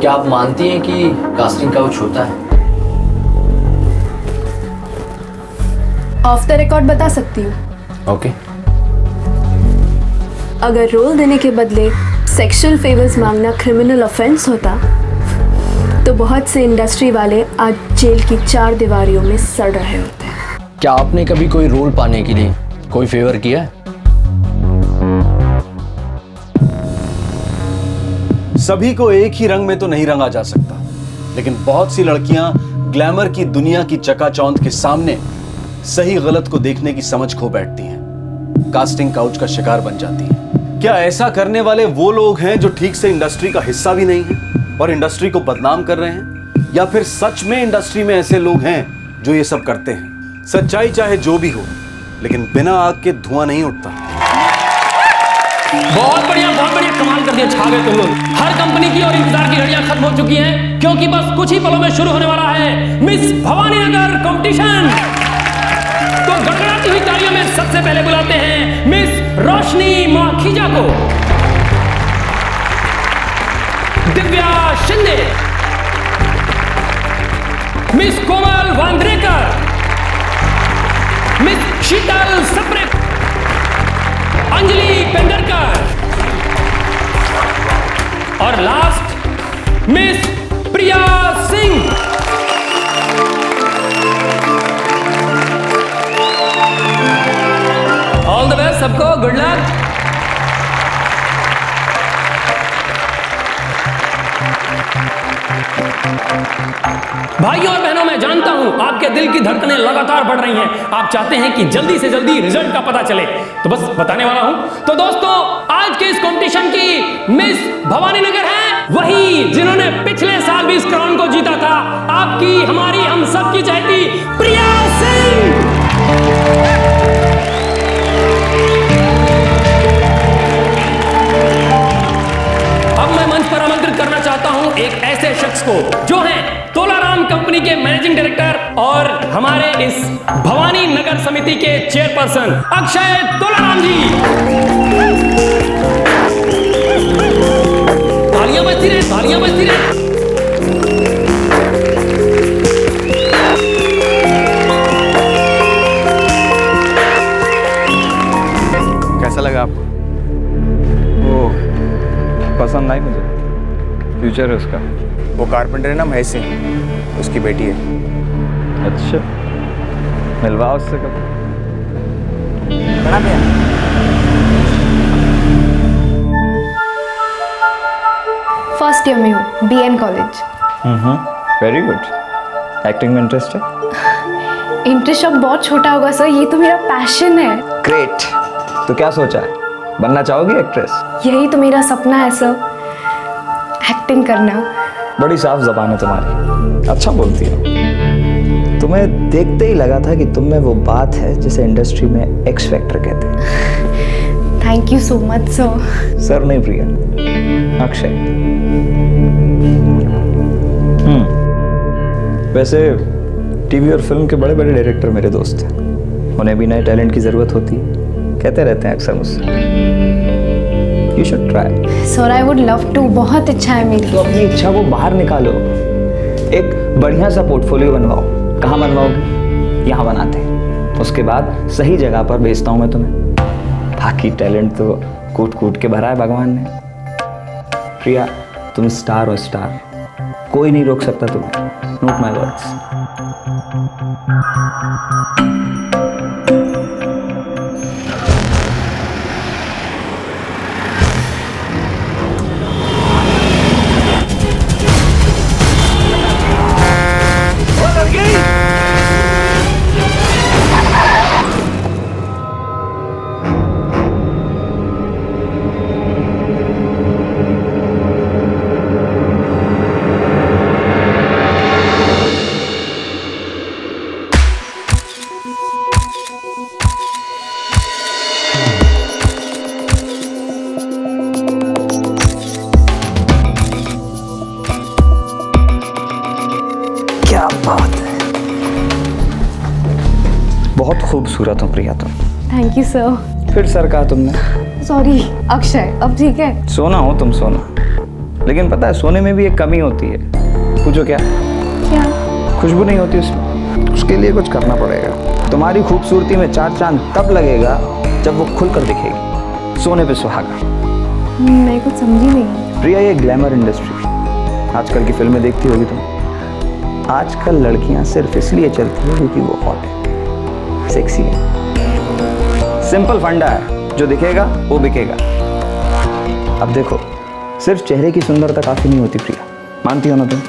क्या आप मानती हैं कि कास्टिंग काउच होता है? ऑफ द रिकॉर्ड बता सकती हूँ। ओके। अगर रोल देने के बदले सेक्सुअल फेवर्स मांगना क्रिमिनल ऑफेंस होता तो बहुत से इंडस्ट्री वाले आज जेल की 4 दीवारियों में सड़ रहे होते। क्या आपने कभी कोई रोल पाने के लिए कोई फेवर किया है? सभी को एक ही रंग में तो नहीं रंगा जा सकता, लेकिन बहुत सी लड़कियां ग्लैमर की दुनिया की चकाचौंध के सामने सही गलत को देखने की समझ खो बैठती हैं, कास्टिंग काउच का शिकार बन जाती हैं। क्या ऐसा करने वाले वो लोग हैं जो ठीक से इंडस्ट्री का हिस्सा भी नहीं है और इंडस्ट्री को बदनाम कर रहे हैं, या फिर सच में इंडस्ट्री में ऐसे लोग हैं जो ये सब करते हैं? सच्चाई चाहे जो भी हो, लेकिन बिना आग के धुआं नहीं उठता। बहुत बढ़िया कमाल कर दिया, छा गए तुम लोग। हर कंपनी की और इंतजार की घड़ियां खत्म हो चुकी हैं, क्योंकि बस कुछ ही पलों में शुरू होने वाला है मिस भवानी नगर कंपटीशन। तो गड़गड़ाती हुई तालियों में सबसे पहले बुलाते हैं मिस रोशनी माखीजा को, दिव्या शिंदे, मिस कोमल वांद्रेकर, मिस शीतल सप्रे, अंजलि पेंडरकर और last miss Priya Singh. All the best सबको, गुड लक। भाइयों और बहनों, मैं जानता हूं आपके दिल की धड़कनें लगातार बढ़ रही हैं। आप चाहते हैं कि जल्दी से जल्दी रिजल्ट का पता चले, तो बस बताने वाला हूं। तो दोस्तों, आज के इस कंपटीशन की मिस भवानी नगर है वही जिन्होंने पिछले साल भी इस क्राउन को जीता था, आपकी, हमारी, हम सब की चहेती प्रिया सिंह। अब मैं मंच पर आमंत्रित करना चाहता हूं एक ऐसे शख्स को जो है तोलाराम कंपनी के मैनेजिंग डायरेक्टर और हमारे इस भवानी नगर समिति के चेयरपर्सन अक्षय तोलाराम जी। तालियां बजती रहे, तालियां बजती रहे। कैसा लगा आपको? वो पसंद आई मुझे, फ्यूचर है उसका। वो कारपेंटर है ना, महेश सिंह, उसकी बेटी है। अच्छा, मिलवाओ उससे कब। फर्स्ट ईयर में हूँ, BN college. Very good. Acting में इंटरेस्ट है? इंटरेस्ट अब बहुत छोटा होगा सर, ये तो मेरा पैशन है। ग्रेट। तो क्या सोचा है, बनना चाहोगी एक्ट्रेस? यही तो मेरा सपना है सर, एक्टिंग करना। बड़ी साफ जबान है तुम्हारी, अच्छा बोलती हो। तुम्हें देखते ही लगा था कि तुम में वो बात है जिसे इंडस्ट्री में एक्स फैक्टर कहते हैं। Thank you so much sir. Sir नहीं प्रिया, अक्षय। वैसे टीवी और फिल्म के बड़े बड़े डायरेक्टर मेरे दोस्त हैं, उन्हें भी नए टैलेंट की जरूरत होती है, कहते रहते हैं अक्सर मुझसे। You should try. Sir I would love to, बहुत इच्छा है मेरी। तो अपनी इच्छा को बाहर निकालो, एक बढ़िया सा पोर्टफोलियो बनवाओ। कहाँ बनवाओगे? यहाँ बनाते हैं, उसके बाद सही जगह पर भेजता हूँ मैं तुम्हें। बाकी टैलेंट तो कूट कूट के भरा है भगवान ने। प्रिया, तुम स्टार हो, स्टार, कोई नहीं रोक सकता तुम्हें। Note my words. क्या बात है, बहुत खूबसूरत हो प्रिया तुम। Thank you sir. फिर सर कहा तुमने? सॉरी अक्षय, अब ठीक है? सोना हो तुम, सोना। लेकिन पता है सोने में भी एक कमी होती है। पूछो क्या? क्या? खुशबू नहीं होती उसमें। उसके लिए कुछ करना पड़ेगा। तुम्हारी खूबसूरती में 4 चांद तब लगेगा जब वो खुलकर दिखेगी। सोने पे सुहागा। मैं कुछ समझी नहीं। प्रिया, ये ग्लैमर इंडस्ट्री, आजकल की फिल्में देखती होगी तुम। आजकल लड़कियां सिर्फ इसलिए चलती है क्योंकि वो हॉट है, सेक्सी है। सिंपल फंडा है, जो दिखेगा वो बिकेगा। अब देखो, सिर्फ चेहरे की सुंदरता काफी नहीं होती प्रिया, मानती हो ना तुम?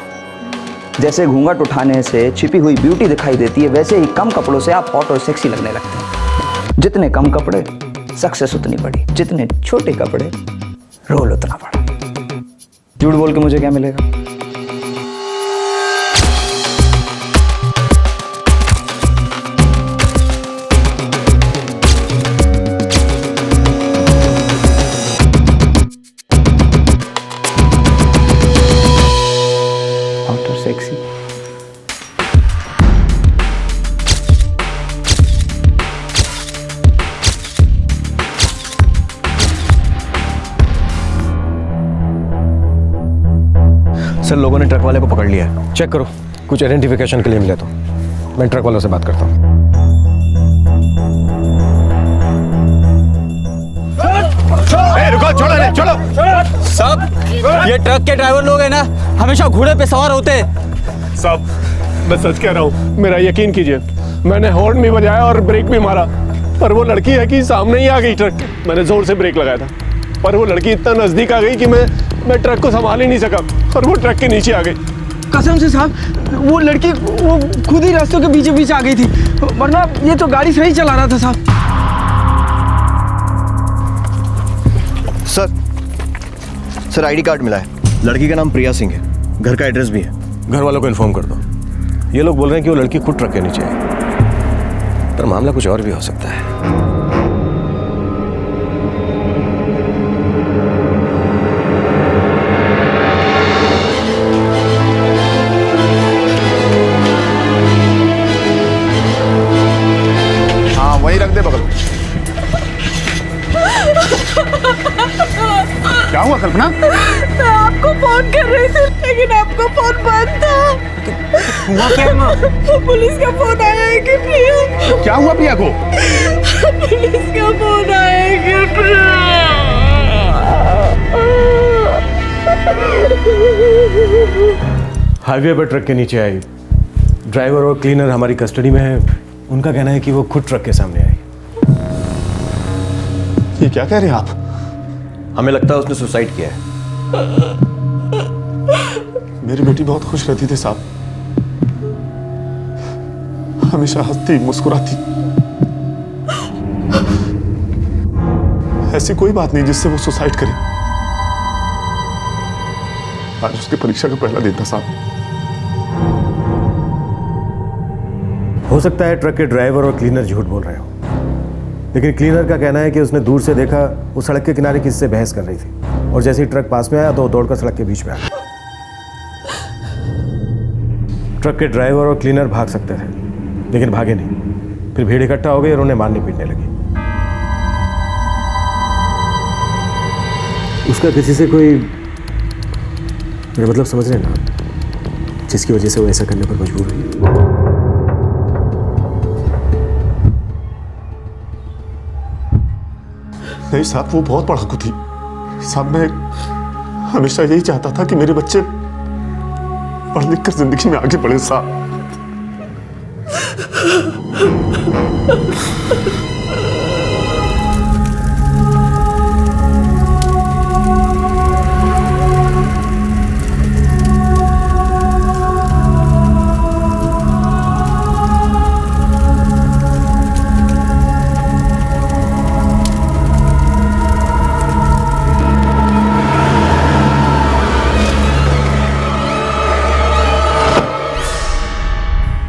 जैसे घूंघट उठाने से छिपी हुई ब्यूटी दिखाई देती है, वैसे ही कम कपड़ों से आप हॉट और सेक्सी लगने लगते हैं। जितने कम कपड़े, सक्सेस उतनी बड़ी। जितने छोटे कपड़े, रोल उतना बड़ा। झूठ बोल के मुझे क्या मिलेगा? हॉट और सेक्सी। सर, लोगों ने ट्रक वाले को पकड़ लिया है। चेक करो, कुछ आइडेंटिफिकेशन के लिए मिले तो। मैं ट्रक वालों से बात करता हूँ। रुको, छोड़ो इन्हें, छोड़ो। साहब, ये ट्रक के ड्राइवर लोग हैं ना, हमेशा घोड़े पे सवार होते हैं। साहब, मैं सच कह रहा हूँ, मेरा यकीन कीजिए। मैंने हॉर्न भी बजाया और ब्रेक भी मारा, पर वो लड़की है कि सामने ही आ गई ट्रक के। मैंने जोर से ब्रेक लगाया था, पर वो लड़की इतना नजदीक आ गई कि मैं ट्रक को संभाल ही नहीं सका और वो ट्रक के नीचे आ गई। कसम से साहब, वो लड़की वो खुद ही रास्तों के बीचों बीच आ गई थी, वरना ये तो गाड़ी सही चला रहा था साहब। सर, आईडी कार्ड मिला है। लड़की का नाम प्रिया सिंह है, घर का एड्रेस भी है। घर वालों को इन्फॉर्म कर दो। ये लोग बोल रहे हैं कि वो लड़की खुद ट्रक के नीचे है, पर मामला कुछ और भी हो सकता है। हाँ, वहीं रख दे बगल में। क्या हुआ कल्पना? मैं आपको फोन कर रही थी, लेकिन आपका फोन बंद था। हुआ क्या माँ? पुलिस का फोन आया है कि प्रिया। क्या हुआ प्रिया को? पुलिस का फोन आया है कि प्रिया। हाईवे पर ट्रक के नीचे आई। ड्राइवर और क्लीनर हमारी कस्टडी में है। उनका कहना है कि वो खुद ट्रक के सामने आई। ये क्या कह रहे हैं आप? हमें लगता है उसने सुसाइड किया है। मेरी बेटी बहुत खुश रहती थी साहब, हमेशा हंसती मुस्कुराती। ऐसी कोई बात नहीं जिससे वो सुसाइड करे। आज उसकी परीक्षा का पहला दिन था साहब। हो सकता है ट्रक के ड्राइवर और क्लीनर झूठ बोल रहे हो, लेकिन क्लीनर का कहना है कि उसने दूर से देखा वो सड़क के किनारे किसी से बहस कर रही थी, और जैसे ही ट्रक पास में आया तो दौड़कर सड़क के बीच में आ गया। ट्रक के ड्राइवर और क्लीनर भाग सकते थे, लेकिन भागे नहीं। फिर भीड़ इकट्ठा हो गई और उन्हें मारने पीटने लगी। उसका किसी से कोई, मेरा मतलब समझ रहे हैं ना, जिसकी वजह से वो ऐसा करने पर मजबूर हुई। नहीं साहब, वो बहुत पढ़ाकू थी साहब। मैं हमेशा यही चाहता था कि मेरे बच्चे पढ़ लिख कर जिंदगी में आगे बढ़े साहब।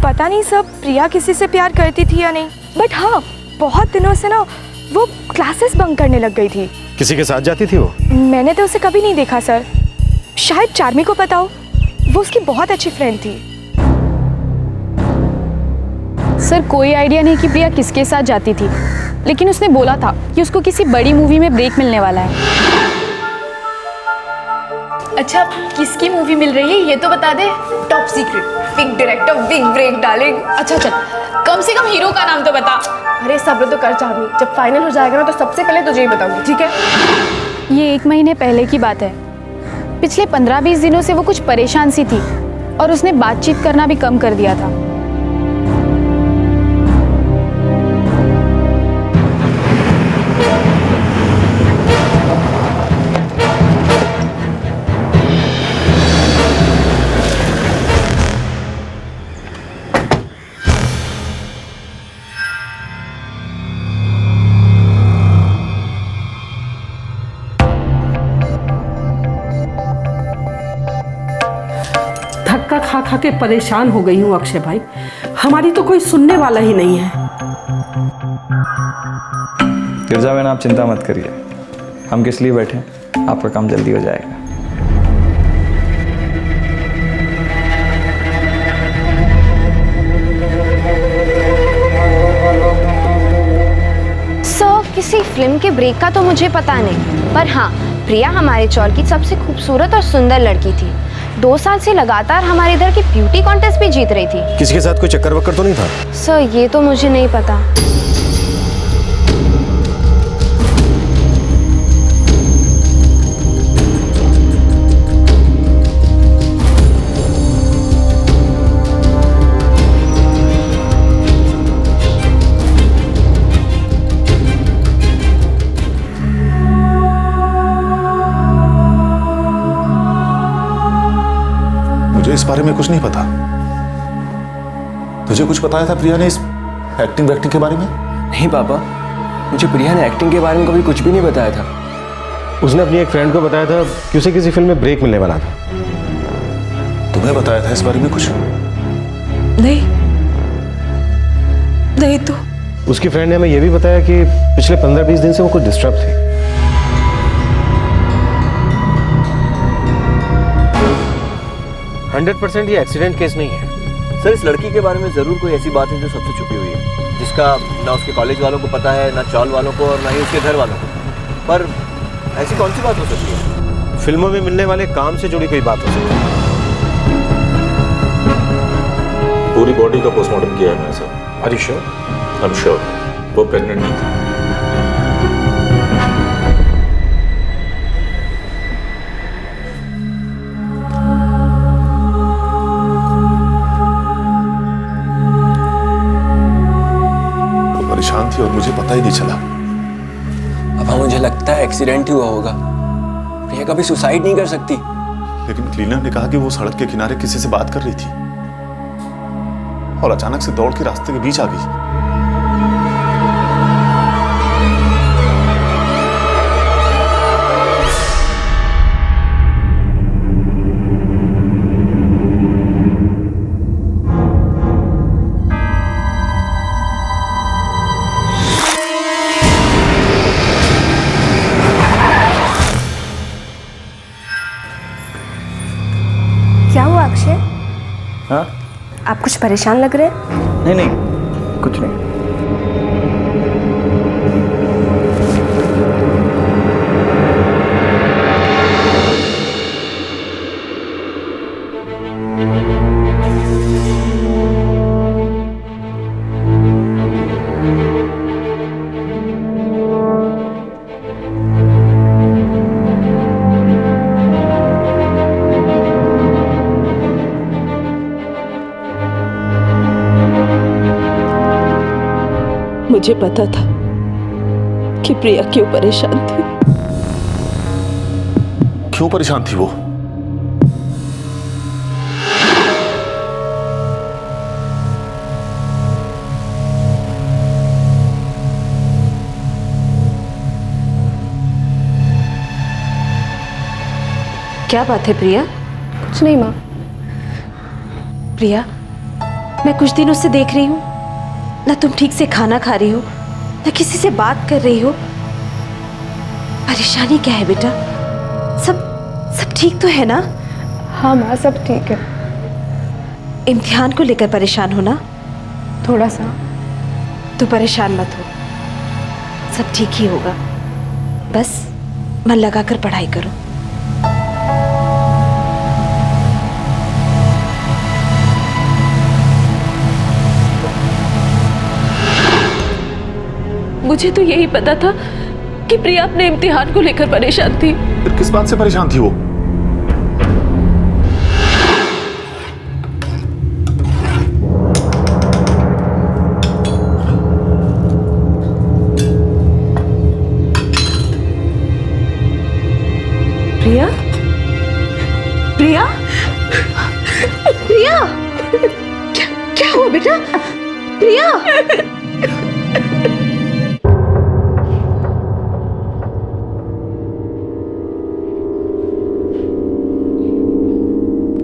पता नहीं सब प्रिया किसी से प्यार करती थी या नहीं, बट हाँ, बहुत दिनों से ना वो क्लासेस बंक करने लग गई थी। किसी के साथ जाती थी वो? मैंने तो उसे कभी नहीं देखा सर। शायद चार्मी को पता हो, वो उसकी बहुत अच्छी फ्रेंड थी। सर, कोई आइडिया नहीं कि प्रिया किसके साथ जाती थी, लेकिन उसने बोला था कि उसको किसी बड़ी मूवी में ब्रेक मिलने वाला है। अच्छा किसकी मूवी मिल रही है ये तो बता दे। Top secret, big director, big break darling. अच्छा चल, कम से कम हीरो का नाम तो बता। अरे सब्र तो कर चाहनी, जब फाइनल हो जाएगा ना तो सबसे पहले तुझे ही बताऊंगी, ठीक है? ये 1 महीने पहले की बात है। पिछले 15-20 दिनों से वो कुछ परेशान सी थी और उसने बातचीत करना भी कम कर दिया था। धक्का खा खा के परेशान हो गई हूँ अक्षय भाई, हमारी तो कोई सुनने वाला ही नहीं है। गिरजा बहन आप चिंता मत करिए, हम किस लिए बैठे हैं, आपका काम जल्दी हो जाएगा। किसी फिल्म के ब्रेक का तो मुझे पता नहीं, पर हाँ प्रिया हमारे चौर की सबसे खूबसूरत और सुंदर लड़की थी। 2 साल से लगातार हमारे इधर की ब्यूटी कॉन्टेस्ट भी जीत रही थी। किसी के साथ कोई चक्कर वक्कर तो नहीं था? सर ये तो मुझे नहीं पता। इस बारे में कुछ नहीं पता। तुझे कुछ बताया था प्रिया ने इस एक्टिंग वैक्टिंग के बारे में? नहीं पापा, मुझे प्रिया ने एक्टिंग के बारे में कभी कुछ भी नहीं बताया था। उसने अपनी एक फ्रेंड को बताया था कि उसे किसी फिल्म में ब्रेक मिलने वाला था। तुम्हें बताया था इस बारे में कुछ? नहीं तो उसकी फ्रेंड ने हमें यह भी बताया कि पिछले 15-20 दिन से वो कुछ डिस्टर्ब थी। %100% ये एक्सीडेंट केस नहीं है। सर इस लड़की के बारे में जरूर कोई ऐसी बात है जो सबसे छुपी हुई है, जिसका ना उसके कॉलेज वालों को पता है, ना चौल वालों को, और ना ही उसके घर वालों को। पर ऐसी कौन सी बात हो सकती है? फिल्मों में मिलने वाले काम से जुड़ी कोई बात हो सकती है। पूरी बॉडी का पोस्टमार्टम किया है मैंने sir. Are you sure? I am sure वो प्रेग्नेंट नहीं थी। परेशान थी और मुझे पता ही नहीं चला। अब मुझे लगता है एक्सीडेंट ही हुआ होगा। प्रिया कभी सुसाइड नहीं कर सकती। लेकिन क्लीनर ने कहा कि वो सड़क के किनारे किसी से बात कर रही थी और अचानक से दौड़ के रास्ते के बीच आ गई। क्या हुआ अक्षय? हाँ आप कुछ परेशान लग रहे हैं। नहीं नहीं कुछ नहीं। मुझे पता था कि प्रिया क्यों परेशान थी। क्यों परेशान थी वो? क्या बात है प्रिया? कुछ नहीं माँ। प्रिया मैं कुछ दिनों से देख रही हूँ, ना तुम ठीक से खाना खा रही हो, ना किसी से बात कर रही हो। परेशानी क्या है बेटा? सब ठीक तो है ना? हाँ माँ सब ठीक है। इम्तिहान को लेकर परेशान हो ना? थोड़ा सा। तो परेशान मत हो, सब ठीक ही होगा। बस मन लगाकर पढ़ाई करो। मुझे तो यही पता था कि प्रिया अपने इम्तिहान को लेकर परेशान थी। फिर किस बात से परेशान थी वो? प्रिया, प्रिया, प्रिया, क्या हुआ बेटा? प्रिया,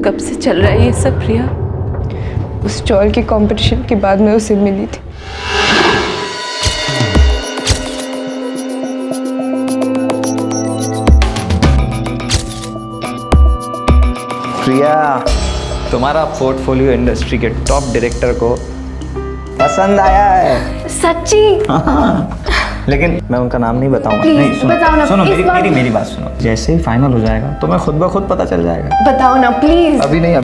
कब से चल रहा है ये सब प्रिया? उस चॉल के कंपटीशन के बाद मैं उसे मिली थी। प्रिया, तुम्हारा पोर्टफोलियो इंडस्ट्री के टॉप डायरेक्टर को पसंद आया है। सच्ची? हाँ, लेकिन मैं उनका नाम नहीं बताऊंगा। Please, नहीं, सुनो, बताओ ना, सुनो इस बार- मेरी बात सुनो। जैसे ही फाइनल हो जाएगा तुम्हें खुद ब खुद पता चल जाएगा। बताओ ना प्लीज। अभी नहीं।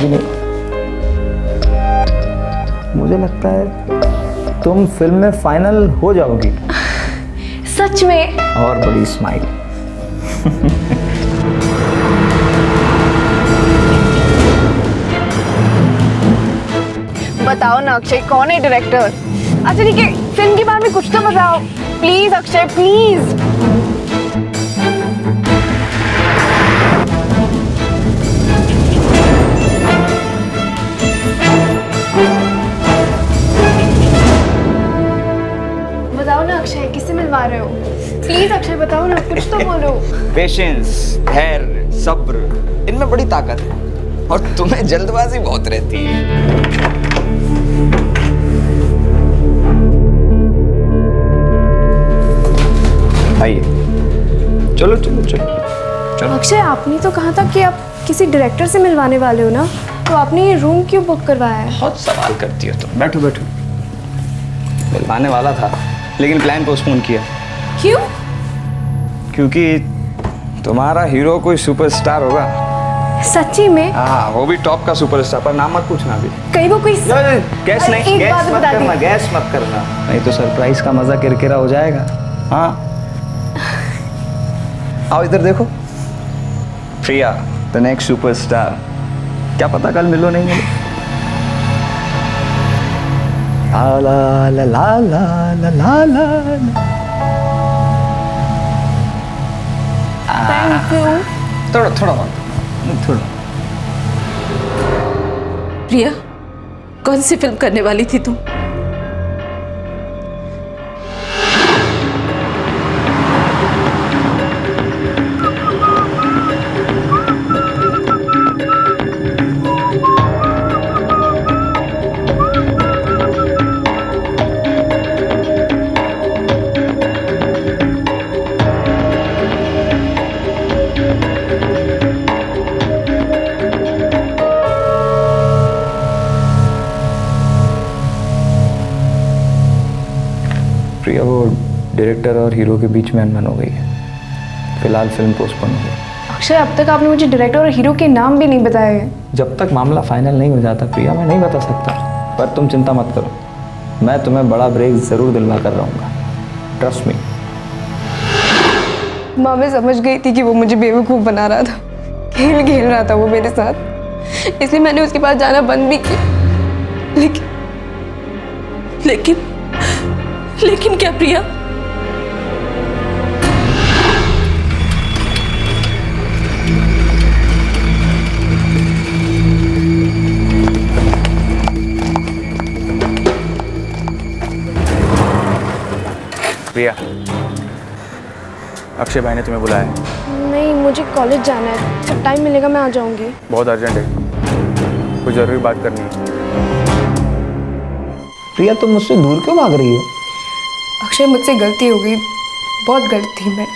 मुझे लगता है तुम फिल्म में फाइनल हो जाओगी। सच में? और बड़ी स्माइल। बताओ ना अक्षय, कौन है डायरेक्टर? अच्छा ठीक है, फिल्म के बारे में कुछ तो बताओ प्लीज अक्षय, प्लीज। बताओ ना अक्षय, किससे मिलवा रहे हो? प्लीज अक्षय बताओ ना, कुछ तो बोलो। पेशेंस, धैर्य, सब्र, इनमें बड़ी ताकत है और तुम्हें जल्दबाजी बहुत रहती है। आइए, चलो। अक्षय, आपने तो कहा था कि आप किसी डायरेक्टर से मिलवाने वाले हो ना, तो आपने ये रूम क्यों बुक करवाया है? बहुत सवाल करती हो तुम। बैठो। मिलवाने वाला था लेकिन प्लान पोस्टपोन किया। क्यों? क्योंकि तुम्हारा हीरो कोई सुपरस्टार होगा। सच्ची में? हाँ, वो भी टॉप का सुपरस्टार, पर नाम मत पूछना अभी। कहीं वो कोई गैस नहीं, एक बात बता दी। गैस मत करना, नहीं तो सरप्राइज का मजा किरकिरा हो जाएगा। हाँ, आओ इधर देखो। Priya, the next superstar. क्या पता कल मिलो नहीं मिलो। ला ला ला ला ला ला ला ला। Thank you. थोड़ा प्रिया, कौन सी फिल्म करने वाली थी तुम? प्रिया, वो डायरेक्टर और हीरो के बीच में अनबन हो गई है। फिलहाल फिल्म पोस्टपोन हो गई। अक्षय, अब तक आपने मुझे डायरेक्टर और हीरो के नाम भी नहीं बताए। जब तक मामला फाइनल नहीं हो जाता प्रिया, मैं नहीं बता सकता। पर तुम चिंता मत करो, मैं तुम्हें बड़ा ब्रेक जरूर दिलवा कर रहूँगा। Trust me. माँ, मैं समझ गई थी कि वो मुझे बेवकूफ़ बना रहा था, खेल रहा था वो मेरे साथ, इसलिए मैंने उसके पास जाना बंद भी किया। लेकिन क्या प्रिया? प्रिया, अक्षय भाई ने तुम्हें बुलाया है। नहीं, मुझे कॉलेज जाना है, जब टाइम मिलेगा मैं आ जाऊंगी। बहुत अर्जेंट है, कोई ज़रूरी बात करनी है। प्रिया, तुम मुझसे दूर क्यों भाग रही हो? अक्षय, मुझसे गलती हो गई, बहुत गलत थी मैं।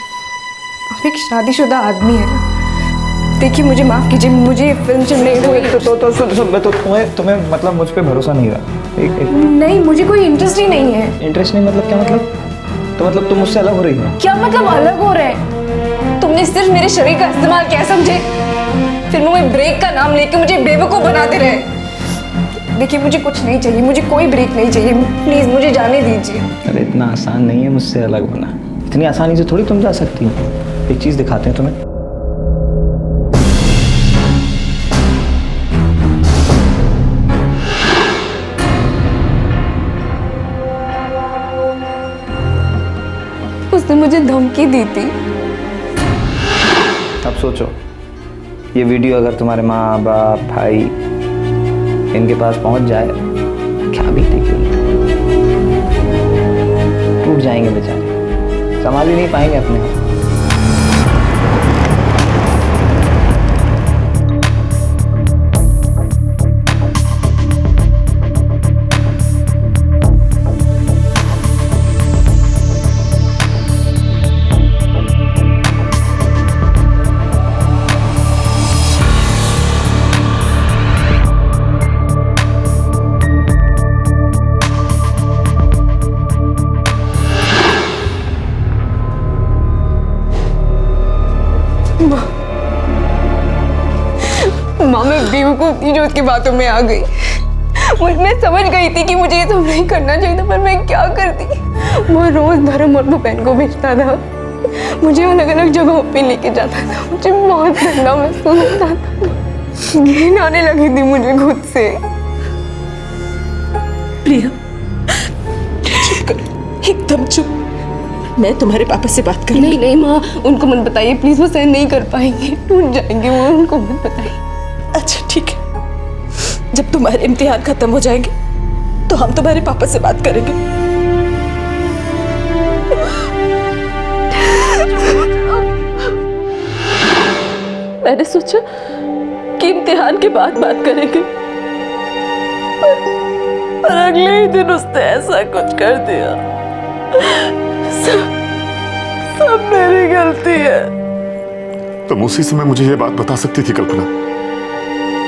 आप एक शादीशुदा आदमी है ना, देखिए मुझे माफ़ कीजिए, मुझे ये फिल्म से नहीं हुई। तो तुम्हें मतलब मुझ पे भरोसा नहीं रहा? नहीं, मुझे कोई इंटरेस्ट ही नहीं है। इंटरेस्ट नहीं मतलब क्या मतलब? तो मतलब तुम मुझसे अलग हो रही हो? क्या मतलब अलग हो रहे हैं? तुमने सिर्फ मेरे शरीर का इस्तेमाल किया, समझे? फिल्मों में ब्रेक का नाम लेके मुझे बेवकूफ़ बनाते रहे। देखिए मुझे कुछ नहीं चाहिए, मुझे कोई ब्रेक नहीं चाहिए, प्लीज़ मुझे जाने दीजिए। अरे इतना आसान नहीं है मुझसे अलग होना, इतनी आसानी से थोड़ी तुम जा सकती हो। एक चीज़ दिखाते हैं तुम्हें। उसने मुझे धमकी दी थी। अब सोचो, ये वीडियो अगर तुम्हारे माँ बाप भाई इनके पास पहुंच जाए, क्या बीतेगी? टूट जाएंगे बेचारे, संभाल ही नहीं पाएंगे अपने आप। माँ मैं बेवकूफ थी जो उसकी बातों में आ गई। मैं समझ गई थी कि मुझे ये सब नहीं करना चाहिए था, पर मैं क्या करती। वो रोज धर्म और बहन को भेजता था, मुझे अलग अलग जगहों पे लेके जाता था, मुझे बहुत गंदा महसूस होता था, घिन आने लगी थी मुझे खुद से। प्रिया चुप करो, एकदम चुप। मैं तुम्हारे पापा से बात करूंगी। नहीं नहीं माँ, उनको मत बताइए प्लीज, वो सहन नहीं कर पाएंगे, टूट जाएंगे वो, उनको मत बताइए। अच्छा ठीक है, जब तुम्हारे इम्तिहान खत्म हो जाएंगे तो हम तुम्हारे पापा से बात करेंगे। मैंने सोचा कि इम्तिहान के बाद बात करेंगे, पर अगले ही दिन उसने ऐसा कुछ कर दिया। सब मेरी गलती है। तुम उसी समय मुझे ये बात बता सकती थी कल्पना।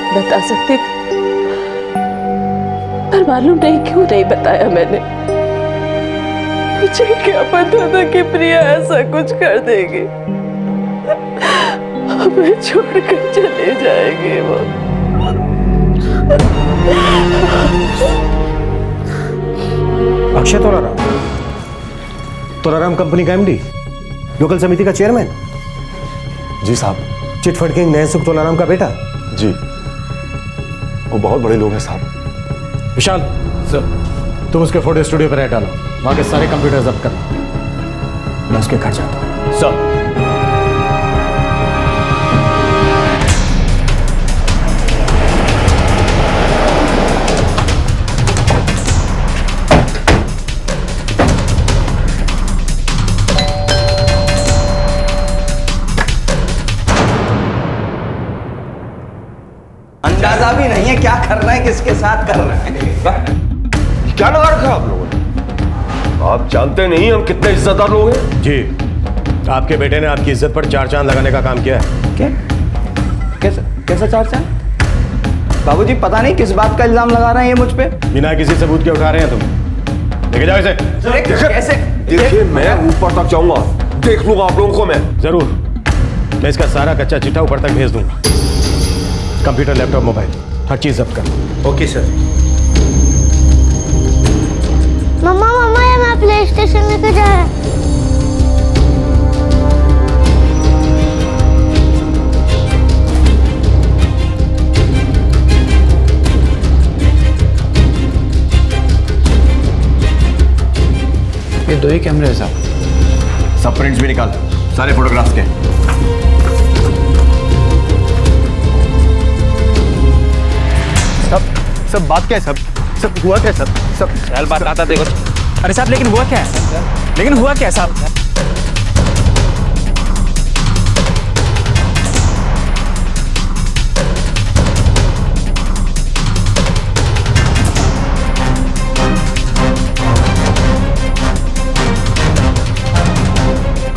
बता सकती थी, पर मालूम नहीं क्यों नहीं बताया मैंने। मुझे क्या पता था कि प्रिया ऐसा कुछ कर देगी, हमें छोड़कर चले जाएगी वो। अक्षय तोलाराम कंपनी का एमडी, लोकल समिति का चेयरमैन। जी साहब। चिटफंड किंग नयनसुख तोलाराम का बेटा। जी, वो बहुत बड़े लोग हैं साहब। विशाल सर, तुम उसके फोटो स्टूडियो पर डालो, वहां के सारे कंप्यूटर जब्त करना। मैं उसके घर जाता हूं। सर अंदाजा भी नहीं है क्या करना है, किसके साथ करना है। क्या लगा रखा आप लोगों ने? आप जानते नहीं हम कितने इज्जतदार लोग हैं। जी, आपके बेटे ने आपकी इज्जत पर चार चांद लगाने का काम किया है। क्या? कैसा चार चांद? बाबूजी पता नहीं किस बात का इल्जाम लगा रहे हैं ये मुझ पे। बिना किसी सबूत के उठा रहे हैं तुम। लेके जाओ इसे। कैसे? देखिए मैं ऊपर तक जाऊंगा, देख लूंगा आप लोगों को मैं। जरूर, मैं इसका सारा कच्चा चिट्ठा ऊपर तक भेज दूंगा। कंप्यूटर, लैपटॉप, मोबाइल, हर चीज जब्त कर। Okay sir. मम्मा ये मैं प्ले स्टेशन लेके जा रहा है। ये 2 ही कैमरे हैं साहब। सब प्रिंट्स भी निकाल, सारे फोटोग्राफ्स के। सब बात क्या है? सब हुआ क्या सब? चल बात आता देखो। अरे साहब लेकिन हुआ क्या है? लेकिन हुआ क्या साहब?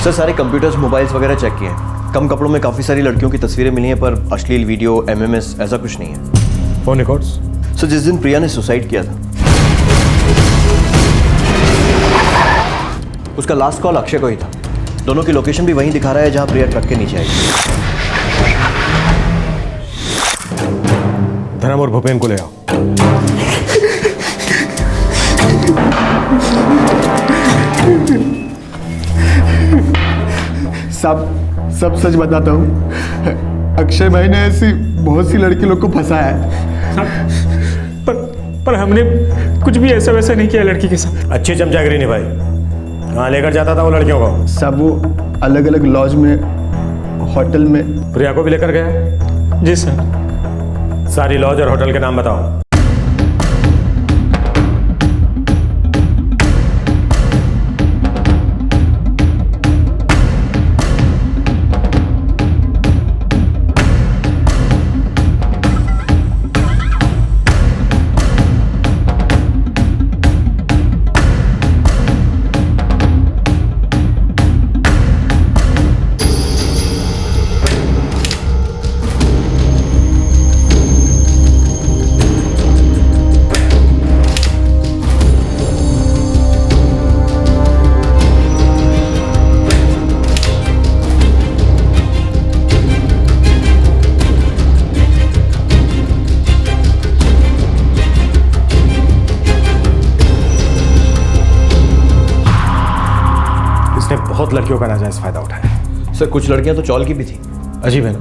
सर सारे कंप्यूटर्स, मोबाइल्स वगैरह चेक किए हैं। कम कपड़ों में काफी सारी लड़कियों की तस्वीरें मिली हैं, पर अश्लील वीडियो, एमएमएस ऐसा कुछ नहीं है। Phone records? सर जिस दिन प्रिया ने सुसाइड किया था उसका लास्ट कॉल अक्षय को ही था। दोनों की लोकेशन भी वहीं दिखा रहा है जहां प्रिया ट्रक के नीचे आई। धर्म और भूपेन को ले आओ। सब सच बताता हूँ। अक्षय भाई ने ऐसी बहुत सी लड़की लोग को फंसाया है। पर हमने कुछ भी ऐसा वैसा नहीं किया लड़की के साथ। अच्छी चमचागिरी नहीं भाई, कहाँ लेकर जाता था वो लड़कियों को? सब वो अलग अलग लॉज में, होटल में। प्रिया को भी लेकर गया? जी सर। सारी लॉज और होटल के नाम बताओ। बहुत लड़कियों का नाजायज फायदा उठाया। सर कुछ लड़कियां तो चौल की भी थी। अजीब है ना,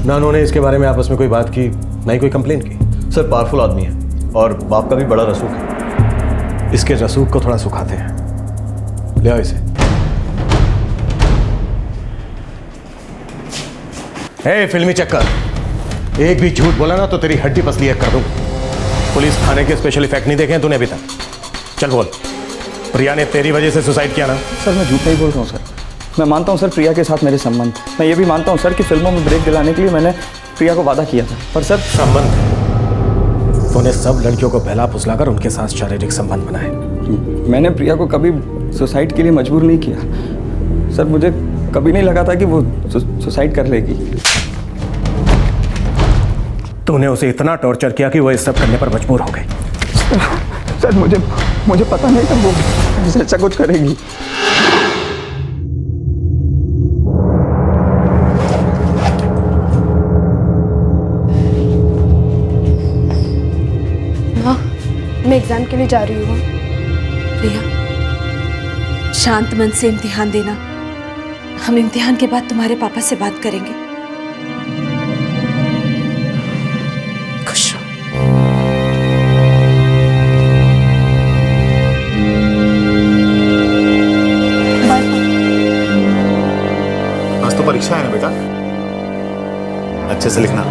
ना उन्होंने इसके बारे में आपस में कोई बात की, ना ही कोई कंप्लेन की। सर पावरफुल आदमी है और बाप का भी बड़ा रसूख है। इसके रसूख को थोड़ा सुखाते हैं, ले आओ इसे। ए फिल्मी चक्कर, एक भी झूठ बोला ना तो तेरी हड्डी पसली कर दूं। पुलिस थाने के स्पेशल इफेक्ट नहीं देखे हैं तूने अभी तक? चल बोल, प्रिया ने तेरी वजह से सुसाइड किया ना? सर मैं झूठ नहीं बोल रहा हूँ सर। मैं मानता हूँ सर प्रिया के साथ मेरे संबंध। मैं ये भी मानता हूँ सर कि फिल्मों में ब्रेक दिलाने के लिए मैंने प्रिया को वादा किया था, पर सर संबंध? तूने सब लड़कियों को बहला फुसलाकर उनके साथ शारीरिक संबंध बनाए। मैंने प्रिया को कभी सुसाइड के लिए मजबूर नहीं किया सर। मुझे कभी नहीं लगा था कि वो सुसाइड कर लेगी। तूने उसे इतना टॉर्चर किया कि वो इस सब करने पर मजबूर हो गई। सर मुझे पता नहीं था वो ऐसा कुछ करेगी। माँ, मैं एग्जाम के लिए जा रही हूँ। प्रिया, शांत मन से इम्तिहान देना। हम इम्तिहान के बाद तुम्हारे पापा से बात करेंगे। खुश रहो। आज तो परीक्षा है ना बेटा, अच्छे से लिखना।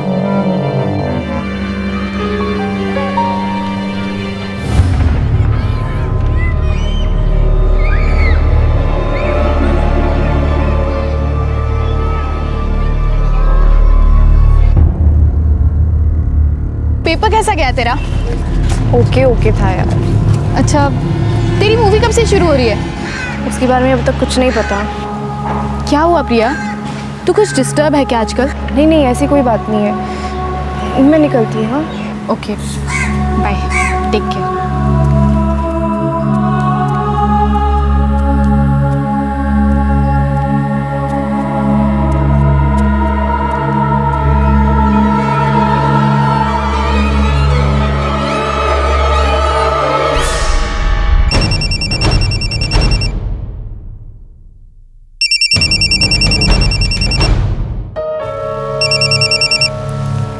पेपर कैसा गया तेरा? ओके था यार। अच्छा, तेरी मूवी कब से शुरू हो रही है? उसके बारे में अब तक कुछ नहीं पता। क्या हुआ प्रिया? तू कुछ डिस्टर्ब है क्या आजकल? नहीं ऐसी कोई बात नहीं है। मैं निकलती हूँ। हाँ ओके, बाय, टेक केयर।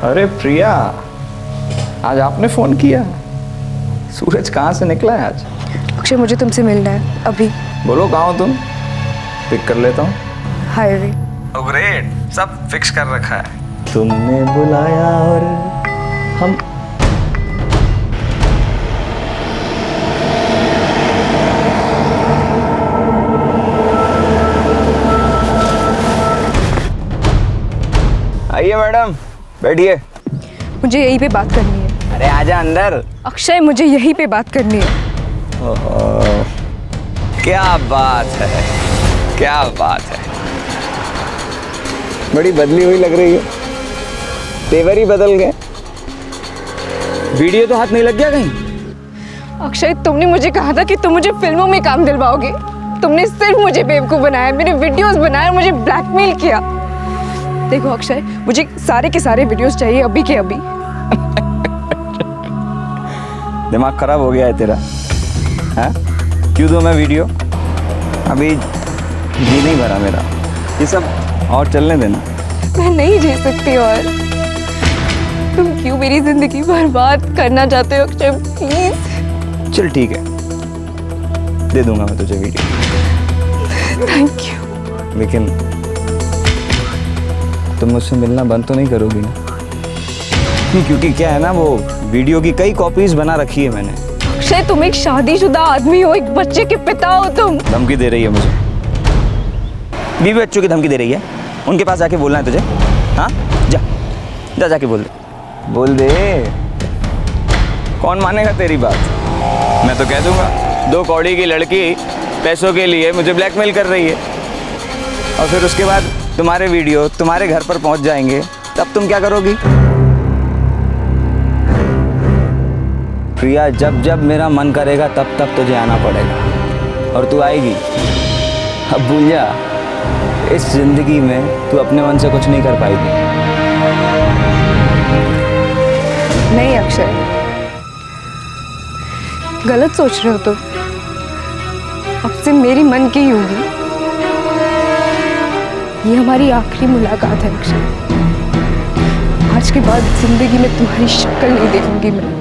अरे प्रिया, आज आपने फोन किया? सूरज कहाँ से निकला है आज? अक्षय, मुझे तुमसे मिलना है अभी। बोलो कहाँ हो तुम, पिक कर लेता हूँ। हाईवे। ओह ग्रेट, सब फिक्स कर रखा है। तुमने बुलाया और हम आइए मैडम, बैठिए। मुझे यहीं पे बात करनी है। अरे आजा अंदर। अक्षय, मुझे यहीं पे बात करनी है। क्या बात है, क्या बात है। बड़ी बदली हुई लग रही है, तेवर ही बदल गए। वीडियो तो हाथ नहीं लग गया कहीं? अक्षय, तुमने मुझे कहा था कि तुम मुझे फिल्मों में काम दिलवाओगे। तुमने सिर्फ मुझे बेवकूफ बनाया, मेरे वीडियोस बनाए और मुझे ब्लैकमेल किया। देखो अक्षय, मुझे सारे के सारे वीडियोस चाहिए अभी के अभी। दिमाग खराब हो गया है तेरा? हाँ, क्यों दूं मैं वीडियो? अभी जी नहीं भरा मेरा। ये सब और चलने देना। मैं नहीं जी सकती और तुम क्यों मेरी जिंदगी बर्बाद करना चाहते हो अक्षय? प्लीज। चल ठीक है, दे दूंगा मैं तुझे वीडियो। Thank you. लेकिन तुम मुझसे मिलना बंद तो नहीं करोगी ना? नहीं, क्योंकि क्या है ना, वो वीडियो की कई कॉपीज बना रखी है मैंने। अक्षय तुम एक शादीशुदा आदमी हो, एक बच्चे के पिता हो तुम। धमकी दे रही है मुझे? बीवी बच्चों की धमकी दे रही है? उनके पास जाके बोलना है तुझे? हाँ, जा जा जाके बोल दे, बोल दे। कौन मानेगा तेरी बात? मैं तो कह दूंगा 2 कौड़ी की लड़की पैसों के लिए मुझे ब्लैकमेल कर रही है, और फिर उसके बाद तुम्हारे वीडियो तुम्हारे घर पर पहुंच जाएंगे, तब तुम क्या करोगी? प्रिया, जब जब मेरा मन करेगा तब तब तुझे आना पड़ेगा, और तू आएगी। अब भूल जा, इस जिंदगी में तू अपने मन से कुछ नहीं कर पाएगी। नहीं अक्षय, गलत सोच रहे हो तुम। अब से मेरी मन की होगी। ये हमारी आखिरी मुलाकात है अक्षय। आज के बाद जिंदगी में तुम्हारी शक्ल नहीं देखूंगी मैं।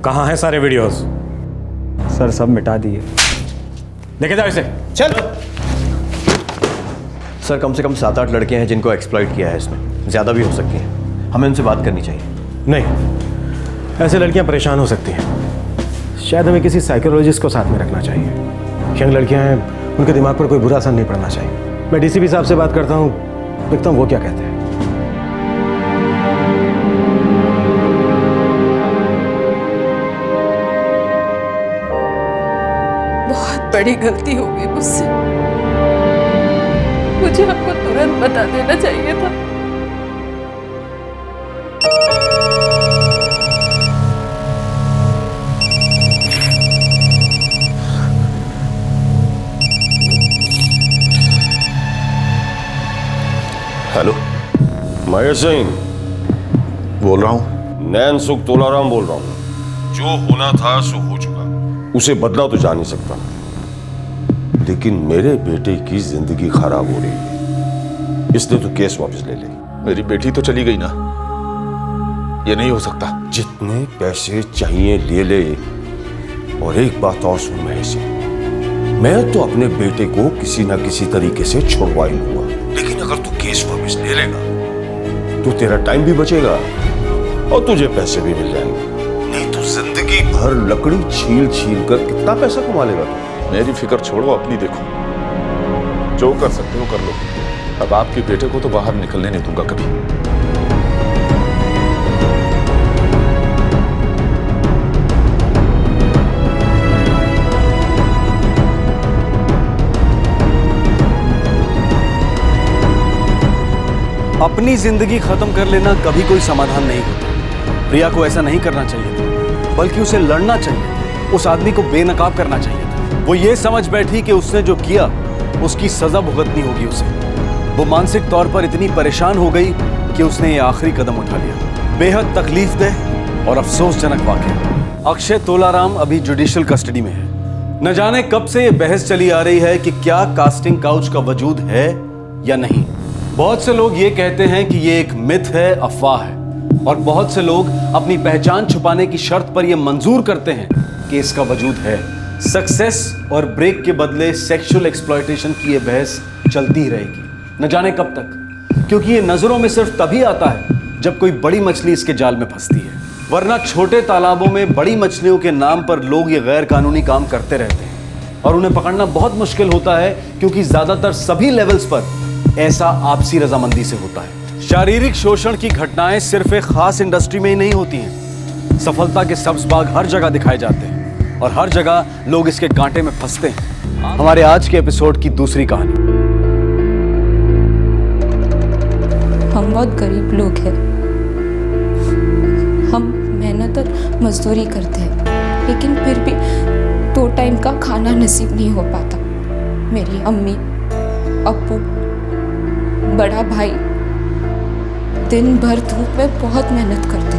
कहाँ हैं सारे वीडियोस? सर सब मिटा दिए। लेके जाओ इसे। चल। सर कम से कम 7-8 लड़के हैं जिनको एक्सप्लॉइट किया है इसमें, ज़्यादा भी हो सकती हैं। हमें उनसे बात करनी चाहिए। नहीं, ऐसे लड़कियां परेशान हो सकती हैं। शायद हमें किसी साइकोलॉजिस्ट को साथ में रखना चाहिए। यंग लड़कियां हैं, उनके दिमाग पर कोई बुरा असर नहीं पड़ना चाहिए। मैं डीसीपी साहब से बात करता हूँ, देखता हूँ वो क्या कहते हैं। बड़ी गलती हो गई मुझसे। मुझे आपको तुरंत बता देना चाहिए था। हेलो, महेश सिंह बोल रहा हूं। नैन सुख तोलाराम बोल रहा हूं। जो होना था सो हो चुका, उसे बदला तो जा नहीं सकता, लेकिन मेरे बेटे की जिंदगी खराब हो रही है। इसने तो केस वापस ले ले। मेरी बेटी तो चली गई ना, ये नहीं हो सकता। जितने पैसे चाहिए ले ले। और एक बात और सुन महेश, मैं तो अपने बेटे को किसी ना किसी तरीके से छुड़वा ही लूंगा, लेकिन अगर तू केस वापस ले लेगा तो तेरा टाइम भी बचेगा और तुझे पैसे भी मिल जाएंगे। नहीं तो जिंदगी भर लकड़ी छील छील कर कितना पैसा कमा लेगा तू? मेरी फिक्र छोड़ो, अपनी देखो। जो कर सकते हो कर लो। अब आपके बेटे को तो बाहर निकलने नहीं दूंगा कभी। अपनी जिंदगी खत्म कर लेना कभी कोई समाधान नहीं होता। प्रिया को ऐसा नहीं करना चाहिए था, बल्कि उसे लड़ना चाहिए। उस आदमी को बेनकाब करना चाहिए था। वो ये समझ बैठी कि उसने जो किया उसकी सजा भुगतनी होगी उसे। वो मानसिक तौर पर इतनी परेशान हो गई कि उसने ये आखिरी कदम उठा लिया। बेहद तकलीफदेह और अफसोसजनक वाकया। अक्षय तोलाराम अभी जुडिशियल कस्टडी में है। न जाने कब से ये बहस चली आ रही है कि क्या कास्टिंग काउच का वजूद है या नहीं। बहुत से लोग ये कहते हैं कि ये एक मिथ है, अफवाह है, और बहुत से लोग अपनी पहचान छुपाने की शर्त पर यह मंजूर करते हैं कि इसका वजूद है। सक्सेस और ब्रेक के बदले सेक्सुअल एक्सप्लॉयटेशन की यह बहस चलती ही रहेगी, न जाने कब तक, क्योंकि ये नजरों में सिर्फ तभी आता है जब कोई बड़ी मछली इसके जाल में फंसती है। वरना छोटे तालाबों में बड़ी मछलियों के नाम पर लोग ये गैर कानूनी काम करते रहते हैं और उन्हें पकड़ना बहुत मुश्किल होता है, क्योंकि ज्यादातर सभी लेवल्स पर ऐसा आपसी रजामंदी से होता है। शारीरिक शोषण की घटनाएं सिर्फ एक खास इंडस्ट्री में ही नहीं होती हैं। सफलता के सब्ज बाग हर जगह दिखाए जाते हैं और हर जगह लोग इसके कांटे में फंसते हैं। हमारे आज के एपिसोड की दूसरी कहानी। हम बहुत गरीब लोग हैं। हम मेहनत और मजदूरी करते हैं। लेकिन फिर भी 2 टाइम का खाना नसीब नहीं हो पाता। मेरी अम्मी, अप्पू, बड़ा भाई दिन भर धूप में बहुत मेहनत करते,